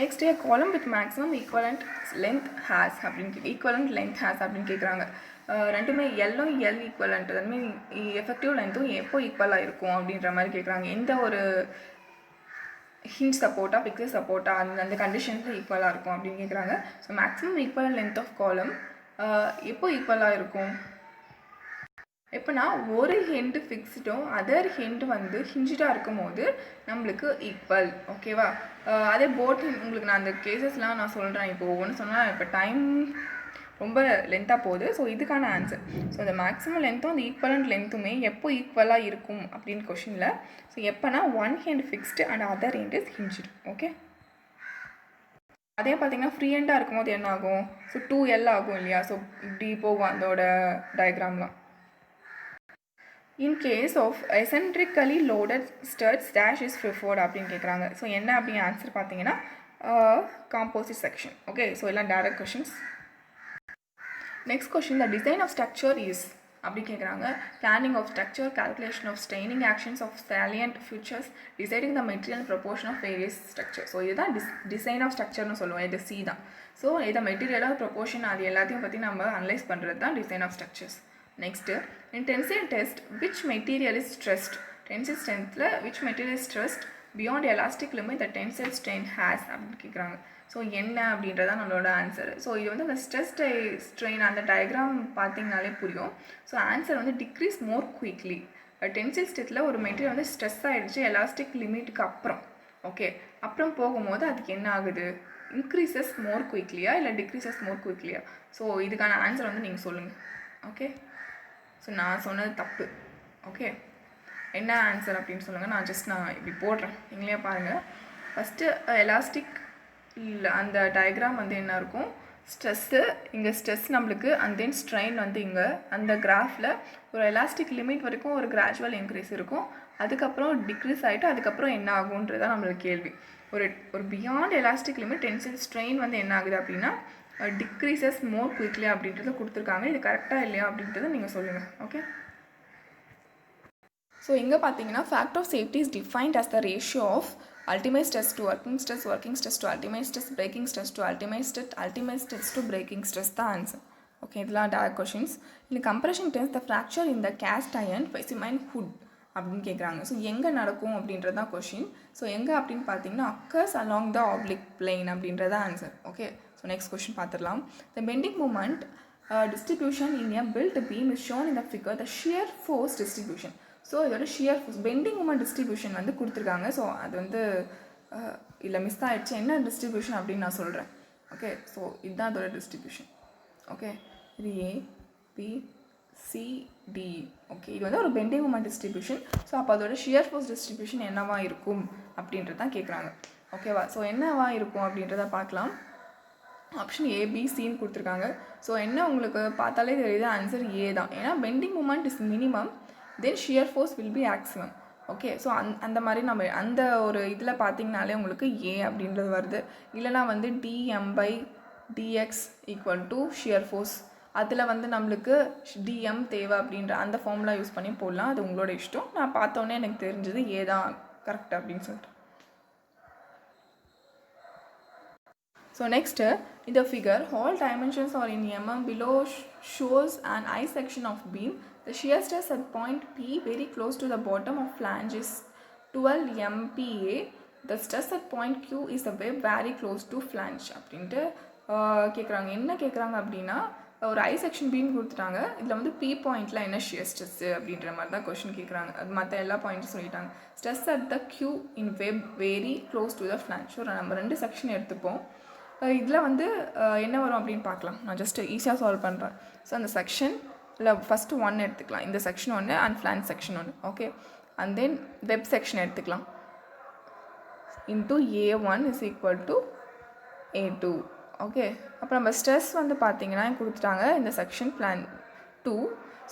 Next a column with maximum equivalent length has அப்படின்னு கேட்குறாங்க. ரெண்டுமே எல்லும் எல் ஈக்குவலண்ட், அதுமாதிரி எஃபெக்டிவ் லென்த்தும் எப்போ ஈக்குவலாக இருக்கும் அப்படின்ற மாதிரி கேட்குறாங்க. எந்த ஒரு ஹிஞ்ச் சப்போர்ட்டாக ஃபிக்ஸட் சப்போர்ட்டாக அந்த கண்டிஷன்ஸில் ஈக்குவலாக இருக்கும் அப்படின்னு கேட்குறாங்க. So maximum equal length of column எப்போ ஈக்குவலாக இருக்கும், எப்போனா ஒரு ஹெண்டு ஃபிக்ஸ்டும் அதர் ஹெண்டு வந்து ஹிஞ்சாக இருக்கும் போது நம்மளுக்கு ஈக்குவல். ஓகேவா? அதே போட் உங்களுக்கு நான் அந்த கேசஸ்லாம் நான் சொல்கிறேன். இப்போ ஒன்று சொன்னால் இப்போ டைம் ரொம்ப லென்த்தாக போகுது. ஸோ இதுக்கான ஆன்சர், ஸோ இந்த மேக்ஸிமம் லென்த்தும் அந்த ஈக்குவலண்ட் லென்த்துமே எப்போ ஈக்குவலாக இருக்கும் அப்படின்னு கொஷினில். ஸோ எப்போனா one hand fixed and other hand is ஹிஞ்சுடு. Okay, அதே பார்த்தீங்கன்னா ஃப்ரீ ஹேண்டாக இருக்கும்போது என்ன ஆகும், ஸோ 2L ஆகும் இல்லையா? ஸோ இப்படி போகும் அதோட டயக்ராம்லாம். In case of eccentrically loaded studs dash is preferred அப்படின்னு கேட்குறாங்க. ஸோ என்ன அப்படின்னு ஆன்சர் பார்த்தீங்கன்னா காம்போசிட் செக்ஷன். ஓகே, ஸோ எல்லாம் direct questions. Next question, the design of structure is அப்படி கேட்குறாங்க. Planning of structure, calculation of straining actions of salient features, deciding the material proportion of various structure. So இதுதான் design of ஸ்ட்ரக்சர்னு சொல்லுவோம். இது C தான். So இதை மெட்டீரியலாக proportion அது எல்லாத்தையும் பற்றி நம்ம அனலைஸ் பண்ணுறது தான் design of structures. Next, in tensile test which material is stressed. Tensile ஸ்ட்ரென்த்தில் which material is stressed beyond elastic limit the tensile strain has அப்படின்னு கேட்குறாங்க. ஸோ என்ன அப்படின்றதான் நம்மளோட ஆன்சர். ஸோ இது வந்து அந்த ஸ்ட்ரெஸ் ஸ்ட்ரெயின் அந்த டயக்ராம் பார்த்தீங்கனாலே புரியும். ஸோ ஆன்சர் வந்து டிக்ரீஸ் மோர் குயிக்லி. டென்சைல் ஸ்டேட்டில் ஒரு மெட்டீரியல் வந்து ஸ்ட்ரெஸ் ஆகிடுச்சு எலாஸ்டிக் லிமிட்டுக்கு அப்புறம். ஓகே, அப்புறம் போகும்போது அதுக்கு என்ன ஆகுது, இன்க்ரீசஸ் மோர் குயிக்லியா இல்லை டிக்ரீசஸ் மோர் குயிக்லியா? ஸோ இதுக்கான ஆன்சர் வந்து நீங்கள் சொல்லுங்கள். ஓகே, ஸோ நான் சொன்னது தப்பு. ஓகே, என்ன ஆன்சர் அப்படின்னு சொல்லுங்கள். நான் இப்படி போடுறேன், நீங்களே பாருங்கள். ஃபஸ்ட்டு எலாஸ்டிக் இல்லை அந்த டயக்ராம் வந்து என்ன இருக்கும், ஸ்ட்ரெஸ்ஸு இங்கே ஸ்ட்ரெஸ் நம்மளுக்கு அண்ட் தென் ஸ்ட்ரெயின் வந்து இங்கே அந்த கிராஃபில் ஒரு எலாஸ்டிக் லிமிட் வரைக்கும் ஒரு கிராஜுவல் இன்க்ரீஸ் இருக்கும். அதுக்கப்புறம் டிக்ரீஸ் ஆகிட்டு அதுக்கப்புறம் என்ன ஆகுன்றதான் நம்மளுக்கு கேள்வி. ஒரு beyond elastic limit tensile strain வந்து என்ன ஆகுது அப்படின்னா டிக்ரீசஸ் மோர் குயிக்லி அப்படின்றத கொடுத்துருக்காங்க. இது கரெக்டாக இல்லையா அப்படின்றத நீங்கள் சொல்லுங்கள். ஓகே, ஸோ இங்கே பார்த்தீங்கன்னா fact of safety is defined as the ratio of ultimate stress to working stress to ultimate stress, breaking stress to ultimate stress to breaking stress the answer. Okay, இதெல்லாம் direct questions. In compression test the fracture in the cast iron specimen hood அப்படின்னு கேட்குறாங்க. So எங்கே நடக்கும் அப்படின்றது தான் question. So எங்கே அப்படின்னு பார்த்தீங்கன்னா occurs along the oblique plane அப்படின்றத answer. Okay, so next question பார்த்துடலாம். The bending moment distribution in a built beam is shown in the figure. The shear force distribution. So இதோட shear force bending moment distribution வந்து கொடுத்துருக்காங்க. So அது வந்து இல்லை miss ஆகிடுச்சு. என்ன டிஸ்ட்ரிபியூஷன் அப்படின்னு நான் சொல்கிறேன். ஓகே, ஸோ இதுதான் அதோட டிஸ்ட்ரிபியூஷன். ஓகே, இது ABCD. ஓகே, இது வந்து ஒரு பெண்டிங் மூமெண்ட் டிஸ்ட்ரிபியூஷன். ஸோ அப்போ அதோட ஷியர் ஃபோர்ஸ் டிஸ்ட்ரிபியூஷன் என்னவா இருக்கும் அப்படின்றது தான் கேட்குறாங்க. ஓகேவா? ஸோ என்னவா இருக்கும் அப்படின்றத பார்க்கலாம். ஆப்ஷன் ஏபிசின்னு கொடுத்துருக்காங்க. ஸோ என்ன உங்களுக்கு பார்த்தாலே தெரியுது ஆன்சர் ஏ தான். ஏன்னா bending moment is minimum, then shear force will be maximum. Okay, so அந்த மாதிரி நம்ம அந்த ஒரு இதில் பார்த்தீங்கனாலே உங்களுக்கு ஏ அப்படின்றது வருது. இல்லைனா வந்து dm/dx equal to shear force, அதில் வந்து நம்மளுக்கு dm தேவை அப்படின்ற அந்த ஃபார்முலா யூஸ் பண்ணி போடலாம். அது உங்களோட இஷ்டம். நான் பார்த்தோன்னே எனக்கு தெரிஞ்சது ஏ தான் கரெக்ட் அப்படின்னு சொல்லிட்டு. So next, in the figure, all dimensions are in mm. Below shows an I section of beam. The shear stress at point P very close to the bottom of flange is 12 MPa. The stress at point Q is a web very close to flange. அப்படின்ட்டு கேட்குறாங்க. என்ன கேட்குறாங்க அப்படின்னா, ஒரு ஐ section beam கொடுத்துட்டாங்க. இதில் வந்து B பாயிண்டில் என்ன ஷியர் ஸ்ட்ரெஸ்ஸு அப்படின்ற மாதிரி தான் கொஷின் கேட்குறாங்க. அது மற்ற எல்லா பாயிண்ட்டும் சொல்லிட்டாங்க. Stress at the Q in web very close to the flange. So நம்ம 2 செக்ஷன் எடுத்துப்போம். இதில் வந்து என்ன வரும் அப்படின்னு பார்க்கலாம். நான் ஜஸ்ட் ஈஸியாக சால்வ் பண்ணுறேன். ஸோ அந்த செக்ஷனில் ஃபஸ்ட்டு 1 எடுத்துக்கலாம். இந்த section 1 and flange section 1. Okay, and then web section எடுத்துக்கலாம். Into A1 is equal to A2. Okay, அப்புறம் நம்ம ஸ்ட்ரெஸ் வந்து பார்த்தீங்கன்னா கொடுத்துட்டாங்க இந்த section plane 2.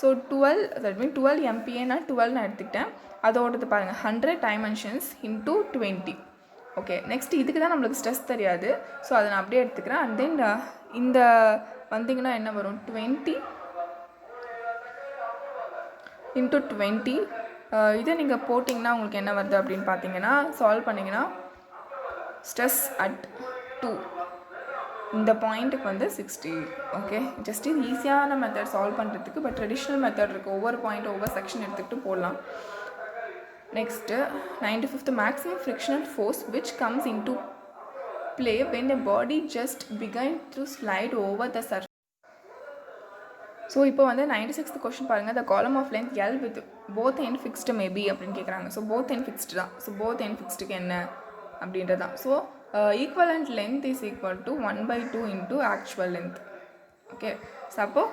So 12, that mean 12 MPa நான் 12 நான் எடுத்துக்கிட்டேன். அதோடது பாருங்கள் 100 டைமென்ஷன்ஸ் இன்ட்டு 20. ஓகே, நெக்ஸ்ட் இதுக்கு தான் நம்மளுக்கு ஸ்ட்ரெஸ் தெரியாது. ஸோ அதை நான் அப்படியே எடுத்துக்கிறேன். அண்ட் தென் இந்த வந்திங்கன்னா என்ன வரும், 20 இன்ட்டு 20. இதை நீங்கள் போட்டிங்கன்னா உங்களுக்கு என்ன வருது அப்படின்னு பார்த்தீங்கன்னா, சால்வ் பண்ணிங்கன்னா ஸ்ட்ரெஸ் அட் 2 இந்த பாயிண்ட்டுக்கு வந்து 60. ஓகே, ஜஸ்ட் இது ஈஸியான மெத்தட் சால்வ் பண்ணுறதுக்கு. பட் ட்ரெடிஷ்னல் மெத்தட் இருக்குது. ஒவ்வொரு பாயிண்ட் ஒவ்வொரு செக்ஷன் எடுத்துக்கிட்டு போடலாம். Next, 95th, maximum frictional force which comes into play when a body just began to slide over the surface. So இப்போ வந்து 96th question பாருங்கள். The column of length L with both end fixed may be அப்படின்னு கேட்குறாங்க. So both end fixed தான். So both end fixedக்கு என்ன அப்படின்றது தான். So equivalent length is equal to 1/2 into actual length. Okay, so அப்போ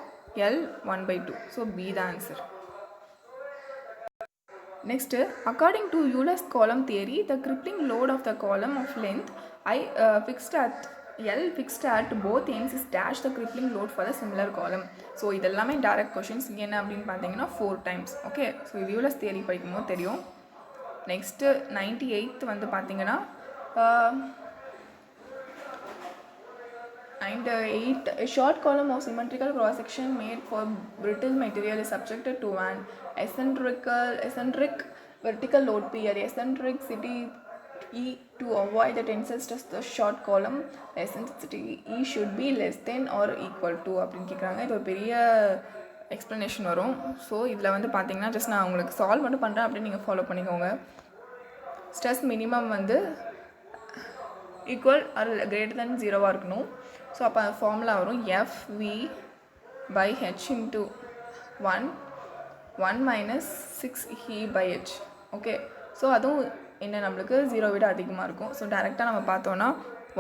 L 1/2. So B the answer. Next, according to Euler's column theory, the crippling load of the column of length fixed at L fixed at both ends is dash the crippling load for the similar column. So இதெல்லாமே direct questions. இங்கே என்ன அப்படின்னு பார்த்தீங்கன்னா 4 times. Okay, so இது Euler's theory படிக்கும்போது தெரியும். Next 98th வந்து பார்த்தீங்கன்னா 98, a short column of symmetrical cross section made for brittle material is subjected to an eccentric vertical load P. The eccentricity E to avoid the tensile stress the short column eccentricity E should be less than or equal to அப்படின்னு கேட்குறாங்க. இது ஒரு பெரிய explanation வரும். So இதில் வந்து பார்த்தீங்கன்னா just நான் உங்களுக்கு சால்வ் மட்டும் பண்ணுறேன், அப்படின்னு நீங்கள் ஃபாலோ பண்ணிக்கோங்க. ஸ்ட்ரெஸ் மினிமம் வந்து ஈக்குவல் ஆர் கிரேட்டர் தென் 0வாக இருக்கணும். ஸோ அப்போ ஃபார்முலா வரும் FV/H into 1 minus 6E/H. Okay, so அதுவும் என்ன நம்மளுக்கு 0 விட அதிகமாக இருக்கும். ஸோ டேரெக்டாக நம்ம பார்த்தோன்னா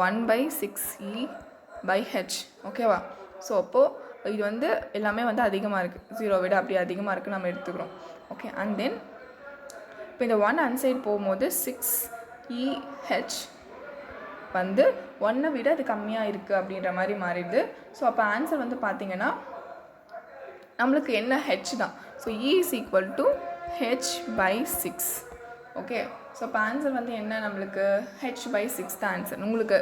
1/6E/H. ஓகேவா? ஸோ அப்போது இது வந்து எல்லாமே வந்து அதிகமாக இருக்குது, 0 விட அப்படி அதிகமாக இருக்குது நம்ம எடுத்துக்கிறோம். ஓகே, அண்ட் தென் இப்போ இந்த 1 அன்சைட் போகும்போது 6EH வந்து 1 விட அது கம்மியாக இருக்குது அப்படின்ற மாதிரி மாறிடுது. ஸோ அப்போ ஆன்சர் வந்து பார்த்திங்கன்னா நம்மளுக்கு என்ன ஹெச் தான். So E is equal to H/6. Okay, so அப்போ ஆன்சர் வந்து என்ன நம்மளுக்கு H/6 தான் ஆன்சர். உங்களுக்கு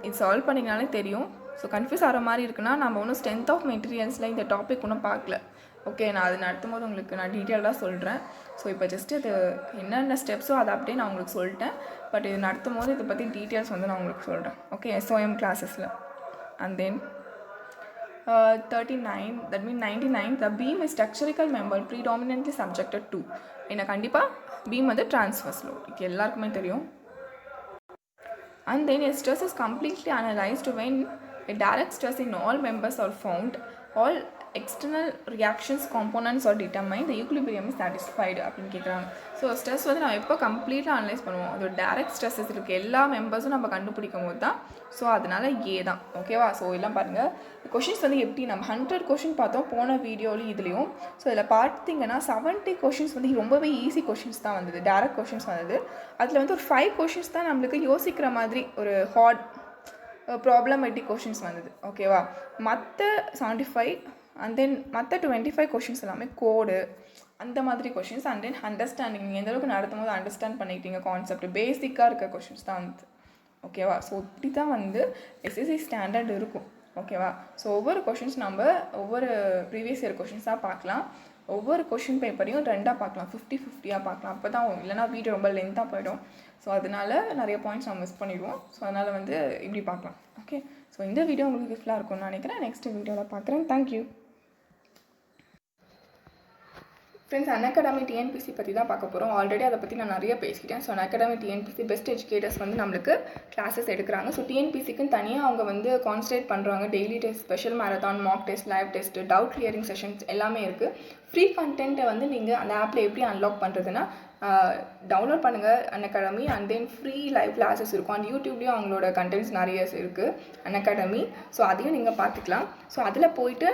இது சால்வ் பண்ணிங்கனாலே தெரியும். ஸோ கன்ஃபியூஸ் ஆகிற மாதிரி இருக்குன்னா நம்ம ஒன்றும் ஸ்ட்ரென்த் ஆஃப் மெட்டீரியல்ஸில் இந்த டாபிக் ஒன்றும் பார்க்கல. ஓகே, நான் அது நடத்தும் போது உங்களுக்கு நான் டீட்டெயிலாக சொல்கிறேன். ஸோ இப்போ ஜஸ்ட்டு அது என்னென்ன ஸ்டெப்ஸோ அதை அப்படியே நான் உங்களுக்கு சொல்லிட்டேன். பட் இது நடத்தும் போது இதை பற்றி டீட்டெயில்ஸ் வந்து நான் உங்களுக்கு சொல்கிறேன். ஓகே, SOM கிளாஸஸில். And then 39, that means 99, the beam is structural member predominantly subjected to. என்ன கண்டிப்பாக பீம் வந்து transverse load, இது எல்லாருக்குமே தெரியும். And then a stress is completely analyzed when a direct stress in all members are found, all external reactions components are determined, the equilibrium is satisfied அப்படின்னு கேட்குறாங்க. So stress வந்து நம்ம எப்போ கம்ப்ளீட்டாக அனலைஸ் பண்ணுவோம், அது டேரக்ட் ஸ்ட்ரெஸ்ஸஸ் இருக்குது எல்லா மெம்பர்ஸும் நம்ம கண்டுபிடிக்கும் போது தான். ஸோ அதனால் ஏ தான். ஓகேவா? ஸோ எல்லாம் பாருங்கள், கொஷின்ஸ் வந்து எப்படி நம்ம 100 கொஷின் பார்த்தோம் போன வீடியோலையும் இதுலேயும். ஸோ இதில் பார்த்தீங்கன்னா 70 கொஷின்ஸ் வந்து ரொம்பவே ஈஸி கொஷின்ஸ் தான் வந்தது, டேரக்ட் கொஷின்ஸ் வந்தது. அதில் வந்து ஒரு 5 கொஷின்ஸ் தான் நம்மளுக்கு யோசிக்கிற மாதிரி ஒரு ஹார்ட் ப்ராப்ளமேட்டிக் கொஷின்ஸ் வந்தது. ஓகேவா? மற்ற 75 அண்ட் தென் மற்ற 25 கொஷின்ஸ் எல்லாமே கோடு அந்த மாதிரி கொஷின்ஸ் அண்ட் தென் அண்டர்ஸ்டாண்டிங், நீங்கள் எந்தளவுக்கு நடத்தும் போது அண்டர்ஸ்டாண்ட் பண்ணிக்கிட்டீங்க கான்செப்ட் பேசிக்காக இருக்க கொஷின்ஸ் தான் வந்து. ஓகேவா? ஸோ இப்படி தான் வந்து எஸ்எஸ்சி ஸ்டாண்டர்ட் இருக்கும். ஓகேவா? ஸோ ஒவ்வொரு கொஷின்ஸ் நம்ம ஒவ்வொரு ப்ரீவியஸ் இயர் கொஷின்ஸாக பார்க்கலாம். ஒவ்வொரு கொஷின் பேப்பரையும் 2ஆக பார்க்கலாம், 50-50 பார்க்கலாம். அப்போ தான் இல்லைனா வீடியோ ரொம்ப லென்த்தாக போயிடும். ஸோ அதனால் நிறைய பாயிண்ட்ஸ் நம்ம மிஸ் பண்ணிடுவோம். ஸோ அதனால் வந்து இப்படி பார்க்கலாம். ஓகே, ஸோ இந்த வீடியோ உங்களுக்கு யூஸ்ஃபுல்லாக இருக்கும்னு நினைக்கிறேன். நெக்ஸ்ட் வீடியோவில் பார்க்குறேன். Thank you friends. அன்அகாடமி டிஎன்பிசி பற்றி தான் பார்க்க போகிறோம். ஆல்ரெடி அதை பற்றி நான் நிறைய பேசிட்டேன். So Unacademy TNPSC best educators வந்து நம்மளுக்கு கிளாஸஸ் எடுக்கிறாங்க. ஸோ டிஎன்பிசிக்குன்னு தனியாக அவங்க வந்து கான்சன்ட்ரேட் பண்ணுறாங்க. Daily test, special marathon, Mach test, live test, doubt clearing sessions எல்லாமே இருக்குது. ஃப்ரீ கண்டென்ட்டை வந்து நீங்கள் அந்த ஆப்பில் எப்படி அன்லாக் பண்ணுறதுன்னா, டவுன்லோட் பண்ணுங்கள் Unacademy and then free live classes இருக்கும். அண்ட் யூடியூப்லேயும் அவங்களோட கண்டென்ட்ஸ் நிறைய இருக்குது அன்அகாடமி. ஸோ அதையும் நீங்கள் பார்த்துக்கலாம். ஸோ அதில் போயிட்டு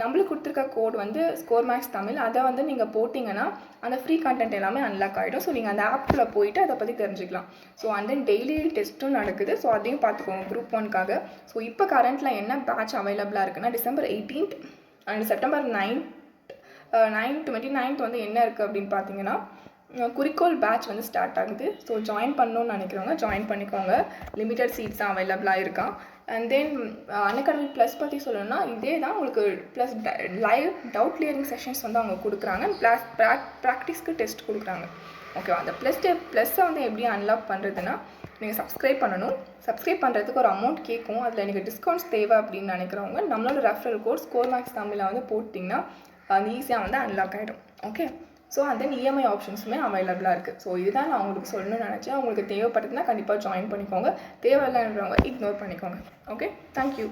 நம்மளுக்கு கொடுத்துருக்க கோட் வந்து ஸ்கோர் மேக்ஸ் தமிழ், அதை வந்து நீங்கள் போட்டிங்கன்னா அந்த ஃப்ரீ கண்டென்ட் எல்லாமே அன்லாக் ஆகிடும். ஸோ நீங்கள் அந்த ஆப்பில் போயிட்டு அதை பற்றி தெரிஞ்சுக்கலாம். ஸோ அண்ட் தென் டெய்லி டெஸ்ட்டும் நடக்குது. ஸோ அதையும் பார்த்துக்கோங்க குரூப் 1க்காக. ஸோ இப்போ கரண்ட்டில் என்ன பேட்ச் அவைலபிளாக இருக்குன்னா, December 18th and September 29th வந்து என்ன இருக்குது அப்படின்னு பார்த்தீங்கன்னா, குறிக்கோள் பேட்ச் வந்து ஸ்டார்ட் ஆகுது. ஸோ ஜாயின் பண்ணணும்னு நினைக்கிறவங்க ஜாயின் பண்ணிக்கோங்க. லிமிட்டட் சீட்ஸ் தான் அவைலபிளாக இருக்கான். அண்ட் தென் அன்அகாடமி ப்ளஸ் பற்றி சொல்லணும்னா இதே தான் உங்களுக்கு. Plus live doubt clearing sessions வந்து அவங்க கொடுக்குறாங்க. ப்ளஸ் ப்ராக்டிஸ்க்கு டெஸ்ட் கொடுக்குறாங்க. ஓகேவா? அந்த ப்ளஸ்ஸை வந்து எப்படி அன்லாக் பண்ணுறதுன்னா, நீங்கள் சப்ஸ்கிரைப் பண்ணணும். சப்ஸ்கிரைப் பண்ணுறதுக்கு ஒரு அமௌண்ட் கேட்கும். அதில் எனக்கு டிஸ்கவுண்ட்ஸ் தேவை அப்படின்னு நினைக்கிறவங்க நம்மளோட ரெஃபரல் கோட் ஸ்கோர் மேக்ஸ் தமிழில் வந்து போட்டிங்கன்னா அது ஈஸியாக வந்து அன்லாக் ஆகிடும். ஓகே, ஸோ அந்த இஎம்ஐ ஆப்ஷன்ஸுமே அவைலபிளாக இருக்குது. ஸோ இதுதான் நான் உங்களுக்கு சொல்லணும்னு நினச்சேன். உங்களுக்கு தேவைப்படுதுன்னா கண்டிப்பாக ஜாயின் பண்ணிக்கோங்க. தேவையில்லைன்றவங்க இக்னோர் பண்ணிக்கோங்க. Okay, thank you.